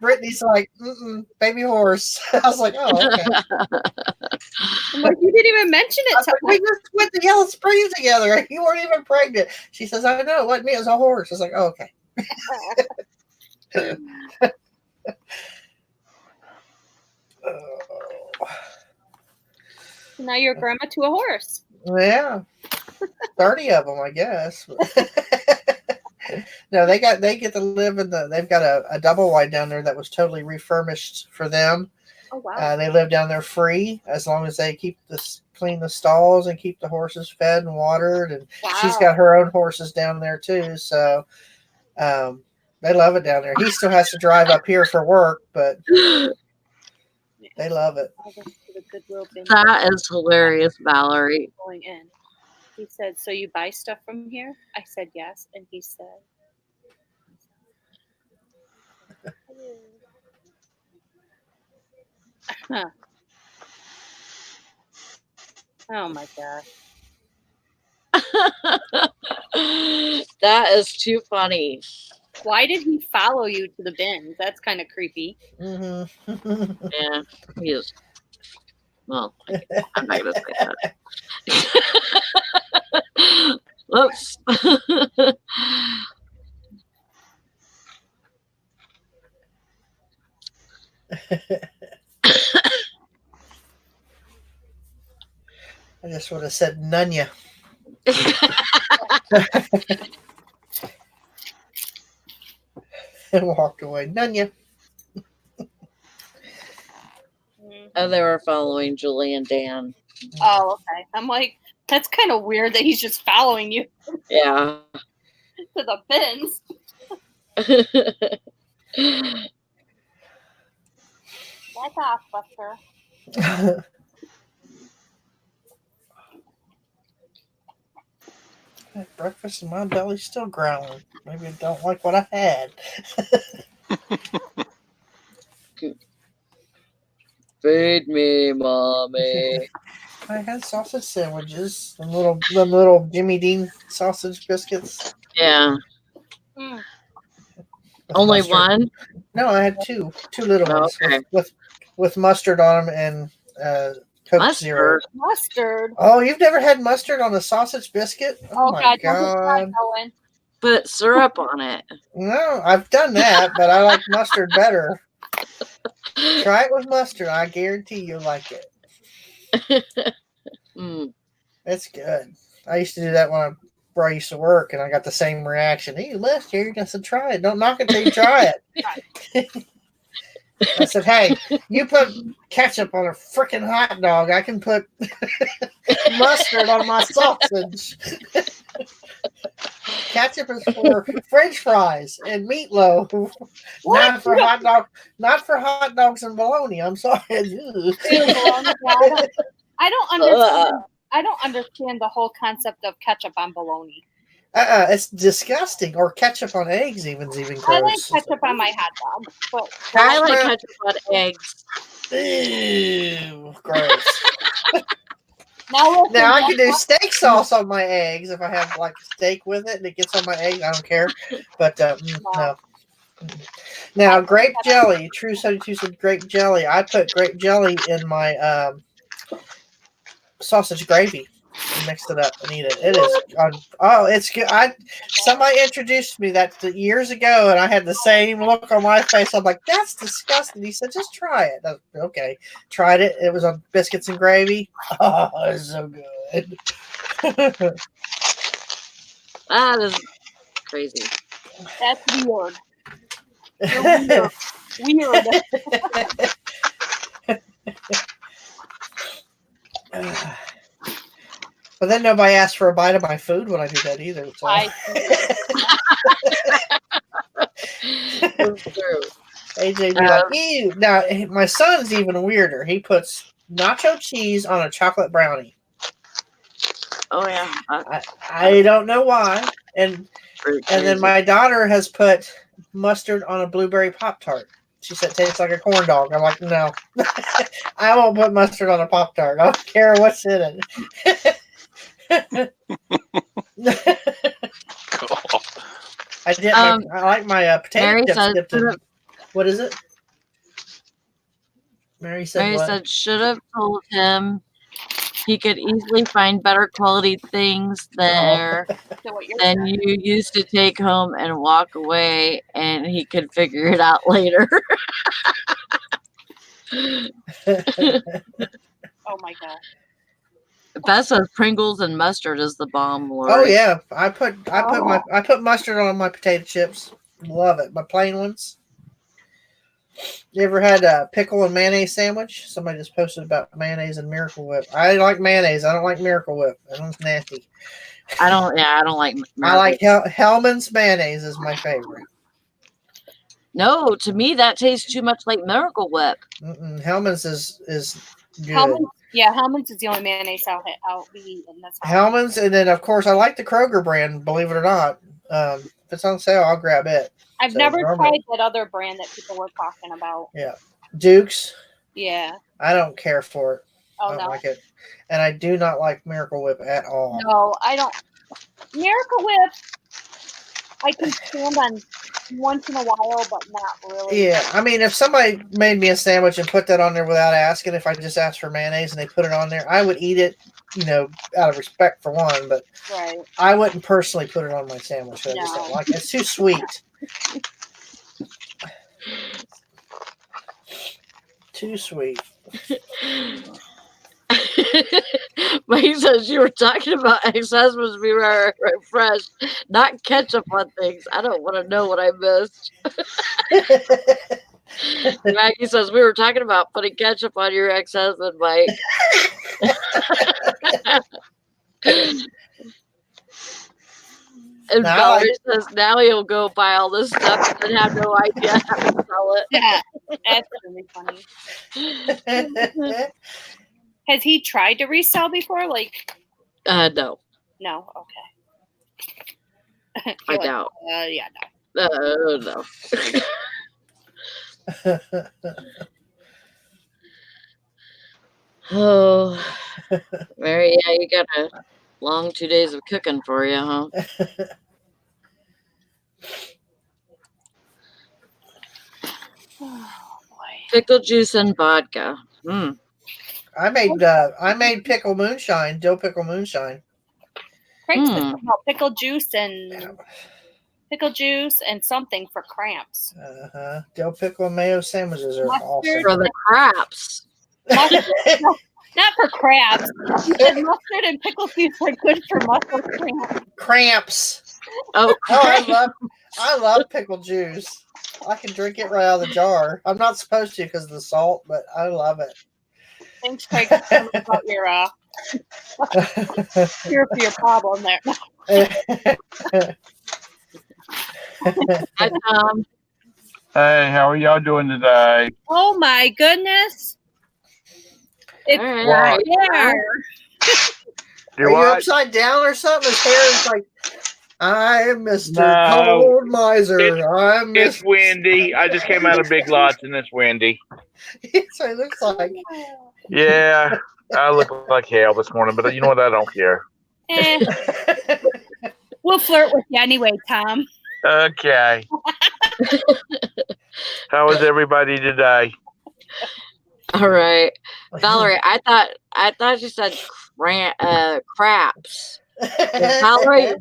Brittany's like, baby horse. I was like, oh, okay. I'm like, you didn't even mention it. We just went to Yellow Springs together. You weren't even pregnant. She says, I know. It wasn't me. It was a horse. I was like, oh, okay. Now you're a grandma to a horse. Yeah. 30 of them, I guess. No, they get to live in they've got a double wide down there that was totally refurbished for them. Oh wow. They live down there free as long as they clean the stalls and keep the horses fed and watered. And she's got her own horses down there too. So they love it down there. He still has to drive up here for work, but they love it. That is hilarious, Valerie. Going in. He said, "So you buy stuff from here?" I said, "Yes." And he said, huh. "Oh my gosh." That is too funny. Why did he follow you to the bins? That's kind of creepy. Mm-hmm. Yeah, he is. Well, I'm not going to say that. Whoops. I just would have said Nunya. And walked away. Nunya. Oh, they were following Julie and Dan. Oh, okay. I'm like, that's kind of weird that he's just following you. Yeah. To the bins. Back off, Buster. Breakfast and my belly's still growling. Maybe I don't like what I had. Feed me, mommy. I had sausage sandwiches, them little Jimmy Dean sausage biscuits. Yeah. Mm. Only mustard. one? No, I had two little ones Okay. with mustard on them and Coke Mustard. Zero. Mustard. Oh, you've never had mustard on a sausage biscuit? Oh my God. Put syrup on it. No, I've done that, but I like mustard better. Try it with mustard. I guarantee you'll like it. It's good. I used to do that where I used to work, and I got the same reaction. Hey, mustard. I said, try it. Don't knock it till you try it. I said, hey, you put ketchup on a freaking hot dog. I can put mustard on my sausage. Ketchup is for French fries and meatloaf, not for hot dogs and bologna. I'm sorry. I don't understand. I don't understand the whole concept of ketchup on bologna. It's disgusting. Or ketchup on eggs, even gross. I like ketchup on my hot dog. But I like ketchup on eggs. Ew, gross. Now I can do steak sauce on my eggs if I have like steak with it and it gets on my eggs. I don't care. But no. Now, grape jelly. True 72 said grape jelly. I put grape jelly in my sausage gravy and mixed it up and eat it. It is it's good. Somebody introduced me that years ago, and I had the same look on my face. I'm like, that's disgusting. He said, just try it. Okay, tried it. It was on biscuits and gravy. Oh, it's so good. That is crazy. That's weird. You're weird. But then nobody asked for a bite of my food when I do that either. So. That's true. AJ be like, ew. Now, my son's even weirder. He puts nacho cheese on a chocolate brownie. Oh, yeah. I don't know why. And then my daughter has put mustard on a blueberry Pop-Tart. She said it tastes like a corn dog. I'm like, no. I won't put mustard on a Pop-Tart. I don't care what's in it. Cool. I like my potato Mary chips. said, what is it? Mary said, should have told him he could easily find better quality things than you used to take home and walk away, and he could figure it out later. Oh my God. Beth says Pringles and mustard is the bomb, Lori. Oh yeah, I put mustard on my potato chips. Love it. My plain ones. You ever had a pickle and mayonnaise sandwich? Somebody just posted about mayonnaise and Miracle Whip. I like mayonnaise. I don't like Miracle Whip. That one's nasty. I don't like Miracle. I like Hellman's mayonnaise is my favorite. No, to me that tastes too much like Miracle Whip. Hellman's is good. Hellman's is the only mayonnaise I'll be eating. Hellman's, and then of course I like the Kroger brand. Believe it or not, if it's on sale, I'll grab it. I've never tried that other brand that people were talking about. Yeah, Duke's. Yeah, I don't care for it. Oh, I don't like it, and I do not like Miracle Whip at all. No, I don't. Miracle Whip, I can stand on once in a while, but not really. Yeah, I mean, if somebody made me a sandwich and put that on there without asking, if I just asked for mayonnaise and they put it on there, I would eat it, out of respect for one, but right. I wouldn't personally put it on my sandwich. I just don't like it. It's too sweet. Too sweet. Mike says you were talking about ex-husbands we were refreshed, not ketchup on things. I don't want to know what I missed. Maggie says we were talking about putting ketchup on your ex-husband, Mike. And Valerie says now he'll go buy all this stuff and have no idea how to sell it. Yeah, that's really funny. Has he tried to resell before? No. No. Okay. I doubt. Yeah, no. Oh, Mary, yeah, you got a long 2 days of cooking for you, huh? Oh boy. Pickle juice and vodka. I made pickle moonshine, dill pickle moonshine. Craig said pickle juice and something for cramps. Dill pickle and mayo sandwiches are awesome. For the craps. Not for crabs. Mustard and pickle juice are good for muscle cramps. Cramps. Oh, I love pickle juice. I can drink it right out of the jar. I'm not supposed to because of the salt, but I love it. Thanks, Craig, for about your cure for your problem there. Hi, Tom. Hey, how are y'all doing today? Oh my goodness! It's right there. Are you upside down or something? His hair is like, I'm Mr. Cold Miser. It's windy. I just came out of Big Lots and it's windy. So it looks like. Yeah, I look like hell this morning, but you know what? I don't care. We'll flirt with you anyway, Tom. Okay. How is everybody today? All right, Valerie. I thought you said craps. Valerie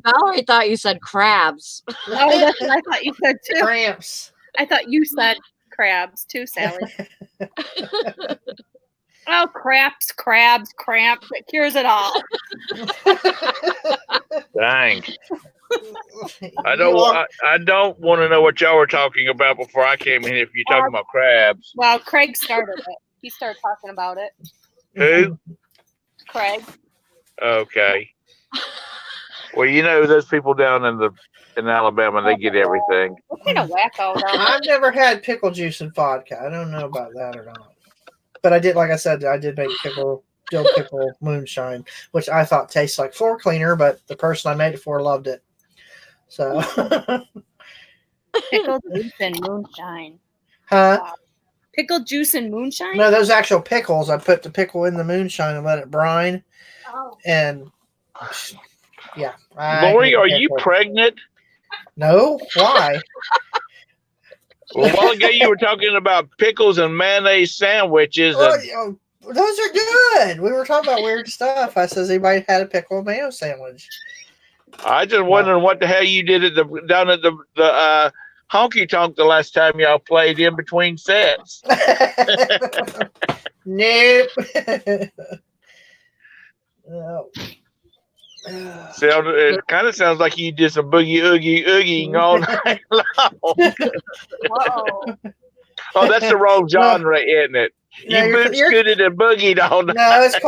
thought you said crabs. Oh, that's what I thought you said too. Cramps. I thought you said crabs too, Sally. Oh, crabs, cramps. It cures it all. Dang. I don't want to know what y'all were talking about before I came in. If you're talking about crabs. Well, Craig started it. He started talking about it. Who? Craig. Okay. Well, those people down in Alabama, they get everything. What kind of wacko? I've never had pickle juice and vodka. I don't know about that or not. But I did, like I said, I did make dill pickle moonshine, which I thought tastes like floor cleaner, but the person I made it for loved it. So pickle juice and moonshine. Huh? Pickle juice and moonshine? No, those actual pickles. I put the pickle in the moonshine and let it brine. Oh. And yeah. Lori, are you pregnant? No. Why? Well, a while ago you were talking about pickles and mayonnaise sandwiches. Those are good. We were talking about weird stuff. I says, anybody had a pickle and mayo sandwich? I just wondering what the hell you did down at the honky tonk the last time y'all played in between sets. Nope. It kind of sounds like you did some boogie oogieing all night long. Oh, that's the wrong genre, isn't it? You boot scooted and boogied all night. No, it's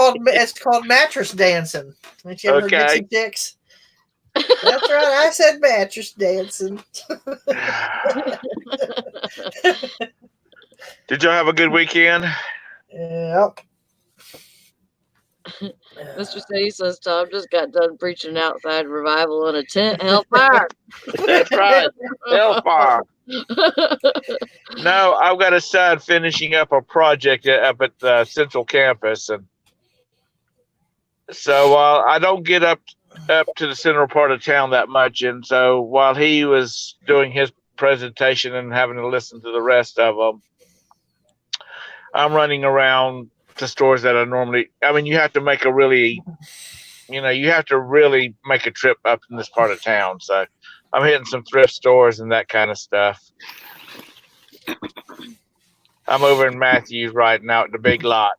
called mattress dancing. Did you ever get some dicks? That's right. I said mattress dancing. Did y'all have a good weekend? Yep. Mr. City says Tom just got done preaching outside revival in a tent. Hellfire. That's right. Hellfire. No, I've got a son finishing up a project up at the Central Campus, and so I don't get up to the central part of town that much. And so while he was doing his presentation and having to listen to the rest of them, I'm running around to stores that I normally. I mean, you have to make you have to really make a trip up in this part of town. So I'm hitting some thrift stores and that kind of stuff. I'm over in Matthews right now at the Big Lot.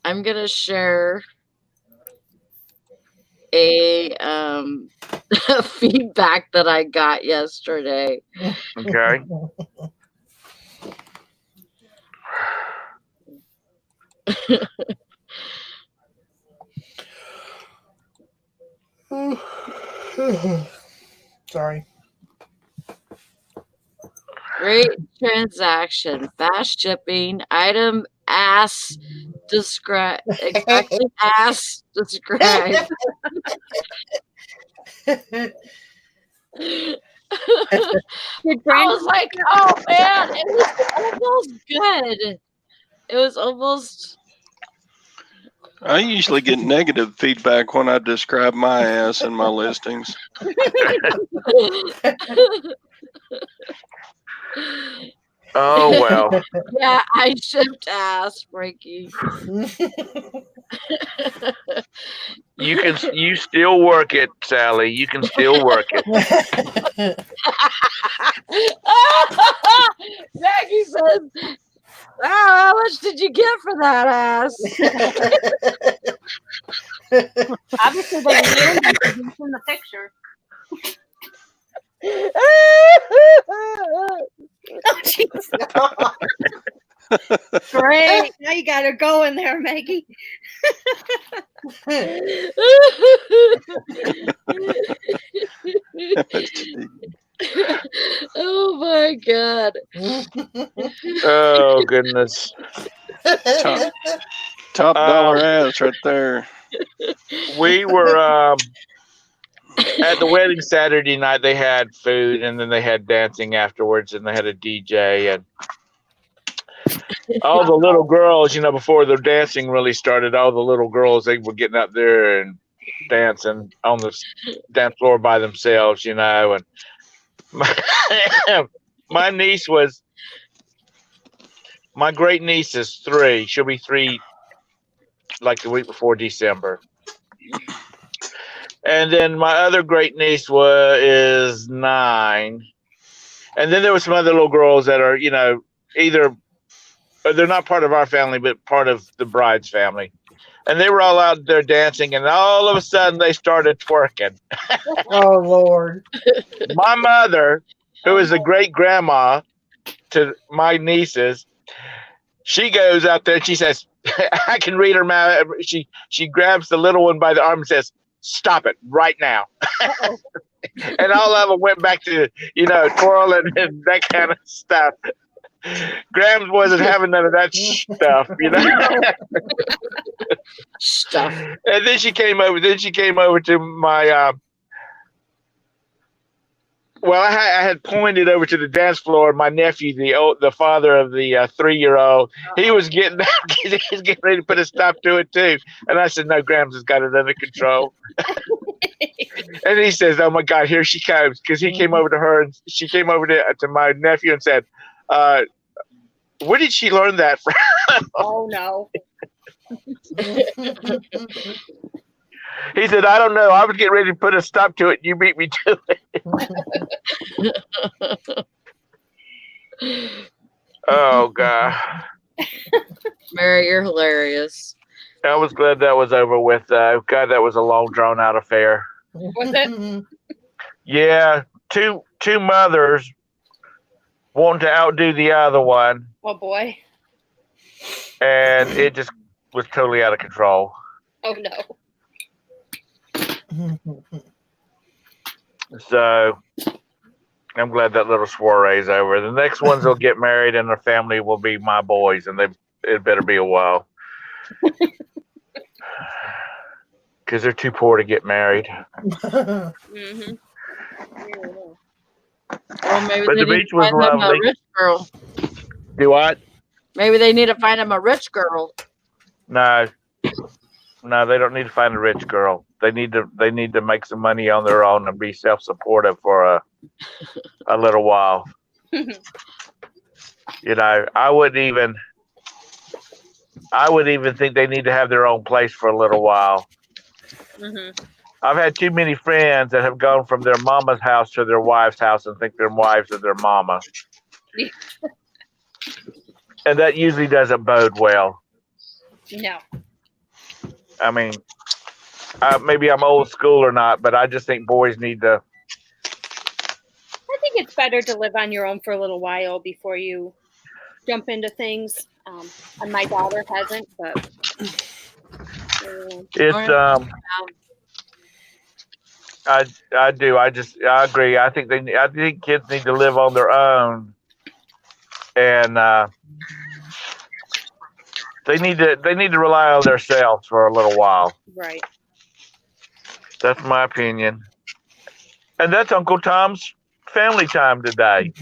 I'm gonna share a feedback that I got yesterday. Okay. Sorry. Great transaction, fast shipping, item ass describe exactly ass describe. I was like, oh man, it was almost good. It was almost. I usually get negative feedback when I describe my ass in my listings. Oh well. Yeah, I shipped ass, Frankie. You still work it, Sally. You can still work it. Maggie says, "Wow, how much did you get for that ass?" Obviously, they knew in the picture. Oh, jeez. Great. Now you got to go in there, Maggie. Oh my God. Oh goodness. Top dollar ass right there. We were at the wedding Saturday night. They had food, and then they had dancing afterwards, and they had a DJ, and all the little girls, before the dancing really started, all the little girls, they were getting up there and dancing on the dance floor by themselves, and my niece was, my great niece is 3. She'll be 3 like the week before December. And then my other great niece is 9. And then there were some other little girls that are, either they're not part of our family, but part of the bride's family. And they were all out there dancing, and all of a sudden they started twerking. Oh, Lord. My mother, who is a great grandma to my nieces, she goes out there and she says, I can read her mouth. She grabs the little one by the arm and says, "Stop it right now." And all of them went back to, twirling and that kind of stuff. Grams wasn't having none of that stuff, Stuff. And then she came over. To my. Well, I had pointed over to the dance floor. My nephew, the father of the 3-year-old, he was getting ready to put a stop to it too. And I said, "No, Grams has got it under control." And he says, "Oh my God, here she comes!" Because he came over to her, and she came over to my nephew and said, "Where did she learn that from?" Oh no. He said, "I don't know. I was getting ready to put a stop to it. You beat me to it." Oh God. Mary, you're hilarious. I was glad that was over with. God, that was a long, drawn out affair. Was it? Yeah, two mothers wanting to outdo the other one, Oh boy. and it just was totally out of control. Oh no. So I'm glad that little soiree's over. The next ones will get married, and their family will be my boys, and it better be a while. Because they're too poor to get married. Mm-hmm. Well, maybe But they the need beach to was find them a lovely. rich girl. Do what? Maybe they need to find them a rich girl. No, they don't need to find a rich girl. They need to make some money on their own and be self-supportive for a little while. I wouldn't even think they need to have their own place for a little while. Mm-hmm. I've had too many friends that have gone from their mama's house to their wife's house and think their wives are their mama. And that usually doesn't bode well. No. I mean, maybe I'm old school or not, but I just think boys need to. I think it's better to live on your own for a little while before you jump into things. And my daughter hasn't, but it's I do. I agree. I think kids need to live on their own, and they need to rely on themselves for a little while. Right. That's my opinion. And that's Uncle Tom's family time today.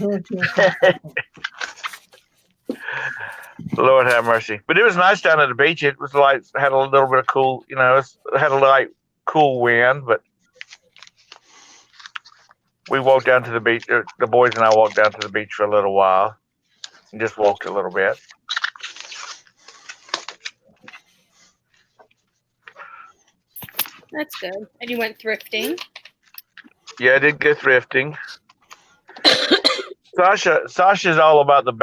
Lord have mercy. But it was nice down at the beach. It was like had a little bit of cool, it had a light cool wind, but we walked down to the beach. The boys and I walked down to the beach for a little while and just walked a little bit. That's good. And you went thrifting? Yeah, I did go thrifting. Sasha's all about the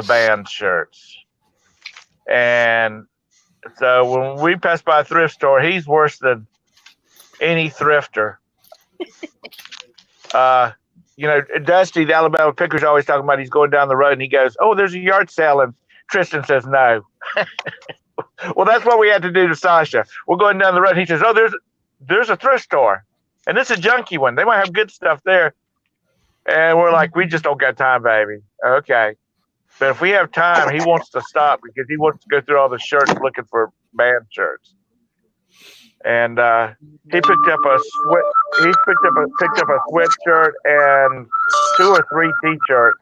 band shirts. And so when we pass by a thrift store, he's worse than any thrifter. Dusty, the Alabama picker's always talking about he's going down the road and he goes, "Oh, there's a yard sale," and Tristan says no. Well, that's what we had to do to Sasha. We're going down the road. And he says, "Oh, there's a thrift store, and it's a junky one. They might have good stuff there." And we're like, "We just don't got time, baby." Okay, but if we have time, he wants to stop because he wants to go through all the shirts looking for band shirts. And he picked up a sweatshirt and 2 or 3 t-shirts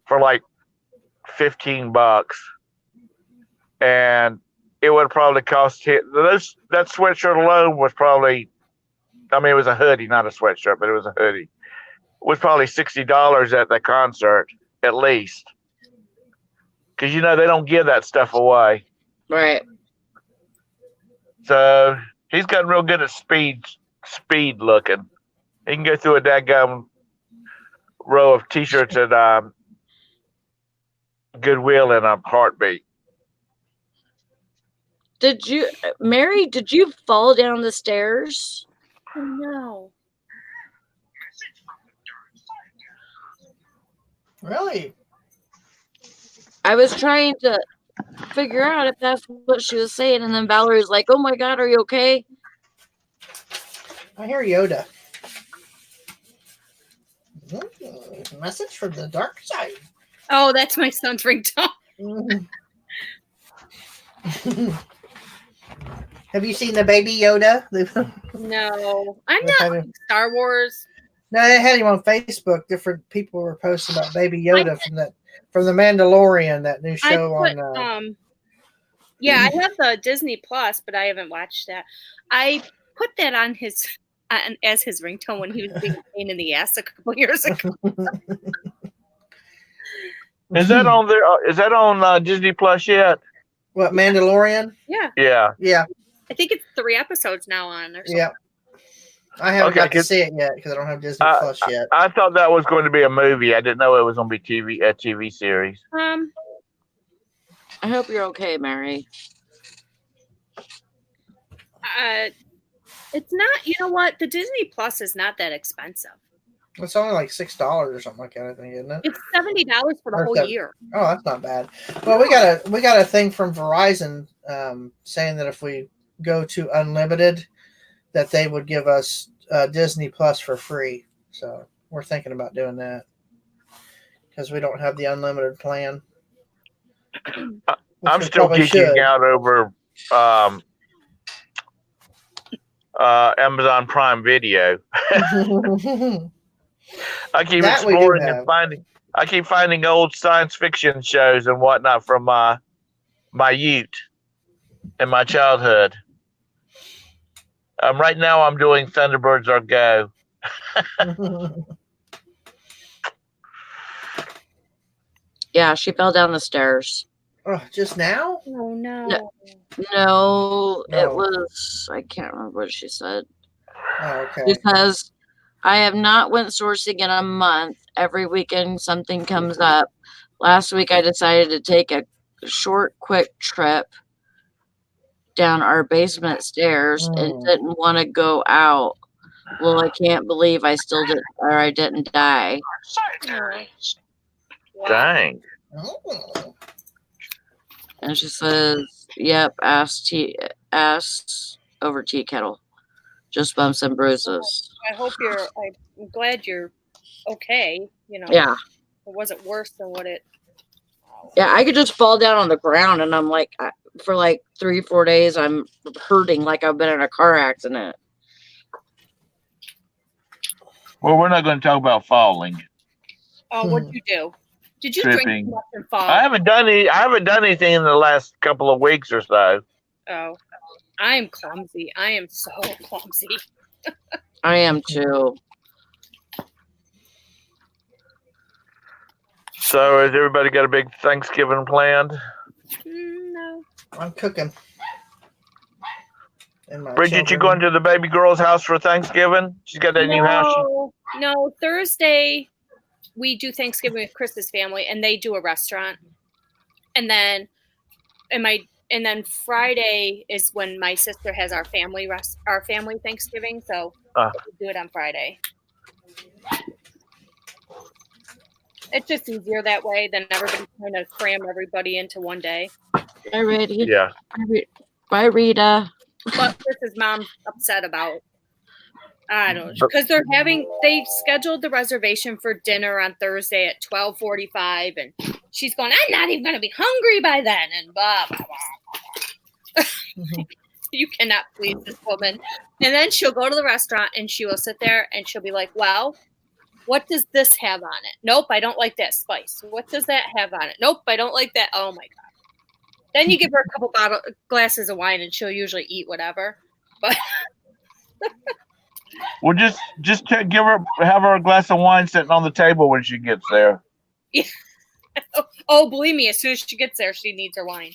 for like $15. And it would probably cost him that sweatshirt alone was probably, it was a hoodie, not a sweatshirt, but it was a hoodie. It was probably $60 at the concert, at least. Because, they don't give that stuff away. Right. So he's gotten real good at speed looking. He can go through a daggum row of t-shirts at Goodwill in a heartbeat. Mary, did you fall down the stairs? Oh, no. Really? I was trying to figure out if that's what she was saying, and then Valerie's like, "Oh my God, are you okay?" I hear Yoda. Message from the dark side. Oh, that's my son's ringtone. Have you seen the baby Yoda? No, I'm not Star Wars. No, they had him on Facebook. Different people were posting about Baby Yoda from the Mandalorian, that new show on. Yeah, I have the Disney Plus, but I haven't watched that. I put that on as his ringtone when he was being a pain in the ass a couple years ago. Is that on there? Is that on Disney Plus yet? What, Mandalorian? Yeah. Yeah. I think it's 3 episodes now on. Or something. Yeah. I haven't got to see it yet because I don't have Disney Plus yet. I thought that was going to be a movie. I didn't know it was going to be a TV series. I hope you're okay, Mary. It's not. You know what? The Disney Plus is not that expensive. It's only like $6 or something like that, I think, isn't it? It's $70 for the Or whole seven- year. Oh, that's not bad. Well, we got a thing from Verizon saying that if we go to unlimited, that they would give us Disney Plus for free. So we're thinking about doing that because we don't have the unlimited plan. I'm still geeking out over Amazon Prime Video. I keep exploring and finding. I keep finding old science fiction shows and whatnot from my youth and my childhood. Right now, I'm doing Thunderbirds Are Go. Yeah, she fell down the stairs. Oh, just now? Oh no. No, it was. I can't remember what she said. Oh, okay. Because I have not went sourcing in a month. Every weekend something comes up. Last week I decided to take a short, quick trip down our basement stairs and didn't want to go out. Well, I can't believe I still did, or I didn't die. Dang. And she says, "Yep, ass over tea kettle, just bumps and bruises." I hope I'm glad you're okay. You know. Yeah. It wasn't worse than what it. Yeah, I could just fall down on the ground, and I'm like, for like 3-4 days, I'm hurting like I've been in a car accident. Well, we're not going to talk about falling. Oh, what'd you do? Did you drink too much and fall? I haven't done anything in the last couple of weeks or so. Oh, I am clumsy. I am so clumsy. I am too. So, has everybody got a big Thanksgiving planned? No. I'm cooking. Bridget, you going to the baby girl's house for Thanksgiving? She's got that new house. No, Thursday we do Thanksgiving with Chris's family, and they do a restaurant. And then, Friday is when my sister has our family Thanksgiving. So we do it on Friday. It's just easier that way than everybody trying to cram everybody into one day. Bye, Rita. Yeah. Bye, Rita. But Chris's mom's upset about. I don't know, because they scheduled the reservation for dinner on Thursday at 12:45, and she's going, I'm not even going to be hungry by then, and blah, blah, blah. You cannot please this woman. And then she'll go to the restaurant, and she will sit there, and she'll be like, well, what does this have on it? Nope, I don't like that spice. What does that have on it? Nope, I don't like that. Oh, my God. Then you give her a couple glasses of wine, and she'll usually eat whatever. But... Well, just have her a glass of wine sitting on the table when she gets there. Yeah. Oh, believe me, as soon as she gets there, she needs her wine.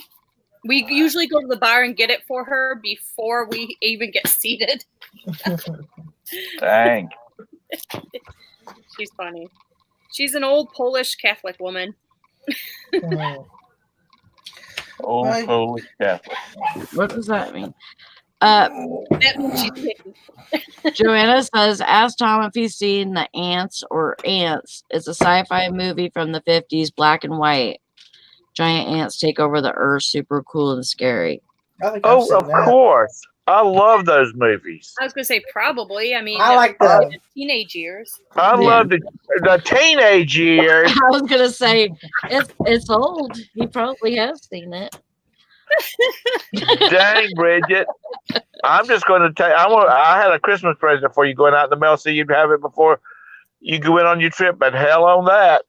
We usually go to the bar and get it for her before we even get seated. Dang. She's funny. She's an old Polish Catholic woman. Old Polish Catholic. What does that mean? Joanna says, ask Tom if he's seen The Ants or Ants. It's a sci-fi movie from the 50s, black and white. Giant ants take over the earth, super cool and scary. Oh, of course. I love those movies. I was going to say probably. I mean, I like the teenage years. I love the teenage years. I was going to say, it's old. He probably has seen it. Dang, Bridget. I'm just going to tell you, I had a Christmas present for you going out in the mail so you'd have it before you go in on your trip, but hell on that.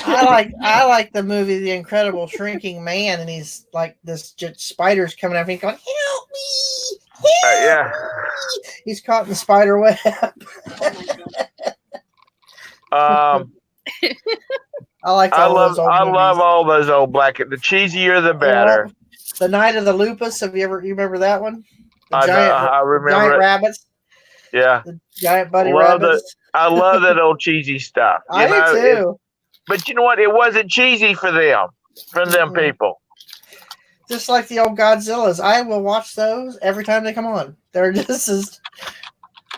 I like the movie The Incredible Shrinking Man, and he's like this spider's coming after him going, help me! Yeah. He's caught in the spider web. I love all those old black. The cheesier the better. The Night of the Lupus. You remember that one? I remember giant rabbits. Yeah. The giant bunny rabbits. I love that old cheesy stuff. I do too. But you know what? It wasn't cheesy for them, people. Just like the old Godzillas, I will watch those every time they come on. They're just as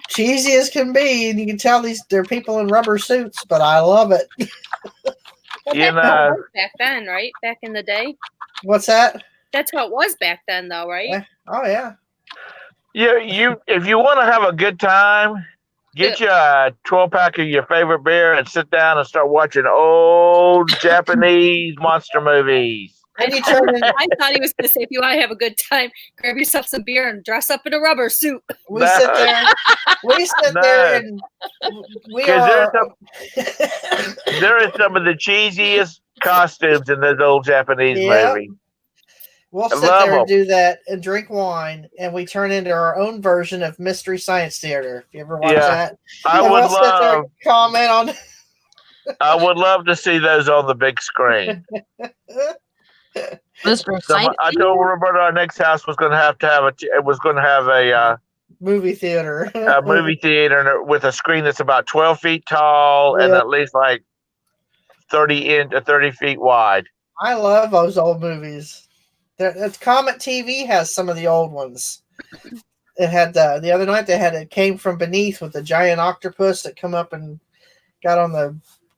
cheesy as can be, and you can tell they're people in rubber suits, but I love it. Well, that's how it was back then, right? Back in the day. What's that? That's how it was back then, though, right? Oh yeah. Yeah, if you want to have a good time, get you a 12-pack of your favorite beer and sit down and start watching old Japanese monster movies. I thought he was going to say, if you want to have a good time, grab yourself some beer and dress up in a rubber suit. We sit there and there is some of the cheesiest costumes in those old Japanese movies. We'll sit there and do that and drink wine, and we turn into our own version of Mystery Science Theater. If you ever watch that, I would love comment on. I would love to see those on the big screen. I told Roberta our next house was going to have a movie theater, a movie theater with a screen that's about 12 feet tall and at least like 30 feet wide. I love those old movies. Comet TV has some of the old ones. It had the other night it came from beneath with the giant octopus that come up and got on the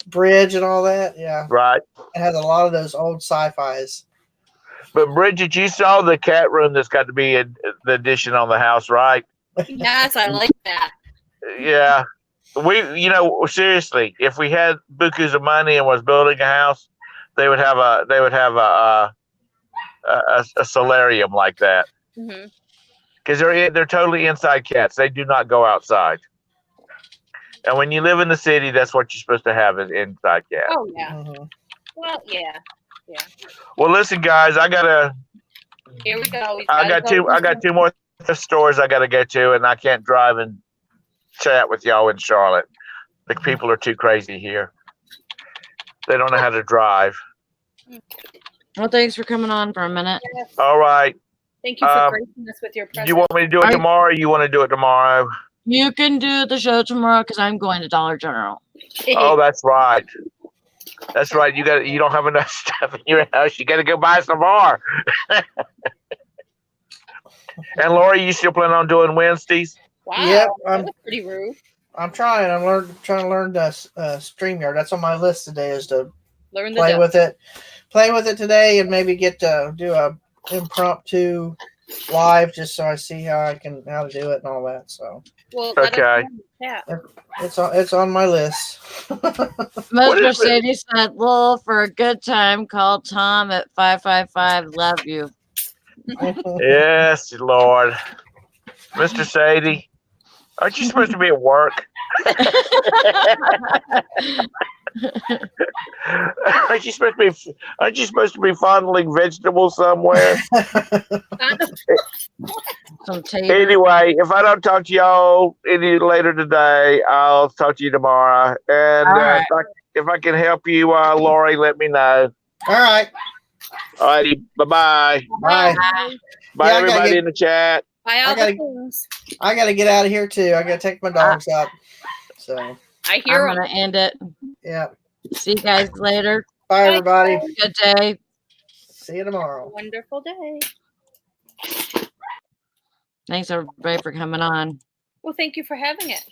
bridge and all that. Yeah, right. It has a lot of those old sci-fis. But Bridget, you saw the cat room that's got to be in the addition on the house, right? Yes, I like that. Yeah, seriously, if we had bukus of money and was building a house, they would have a solarium like that. Because they're totally inside cats. They do not go outside. And when you live in the city, that's what you're supposed to have is inside cats. Oh yeah. Well, yeah. Well, listen, guys, Here we go. I got two more stores I got to go to, and I can't drive and chat with y'all in Charlotte. The people are too crazy here. They don't know how to drive. Well, thanks for coming on for a minute. Yes. All right. Thank you for gracing us with your presence. Do you want me to do it tomorrow, or you want to do it tomorrow? You can do the show tomorrow because I'm going to Dollar General. Oh, that's right. That's right. You don't have enough stuff in your house. You got to go buy some more. And Lori, you still plan on doing Wednesdays? Wow. Yep. That's pretty rude. I'm trying. Trying to learn StreamYard. That's on my list today. Is to play with it. Play with it today, and maybe get to do a impromptu live just so I see how to do it and all that. So okay. It's on my list. Mercedes said, "Lil, for a good time, call Tom at 555. Love you." Yes, Lord, Mr. Sadie, aren't you supposed to be at work? Aren't you supposed to be fondling vegetables somewhere? Anyway, if I don't talk to y'all any later today, I'll talk to you tomorrow. And if I can help you, Lori, let me know. All right. All righty. Bye-bye. Bye. Bye, everybody in the chat. Bye, I gotta get out of here too. I gotta take my dogs out. So I'm gonna end it. Yeah. See you guys later. Bye, everybody. Good day. See you tomorrow. Wonderful day. Thanks everybody for coming on. Well, thank you for having it.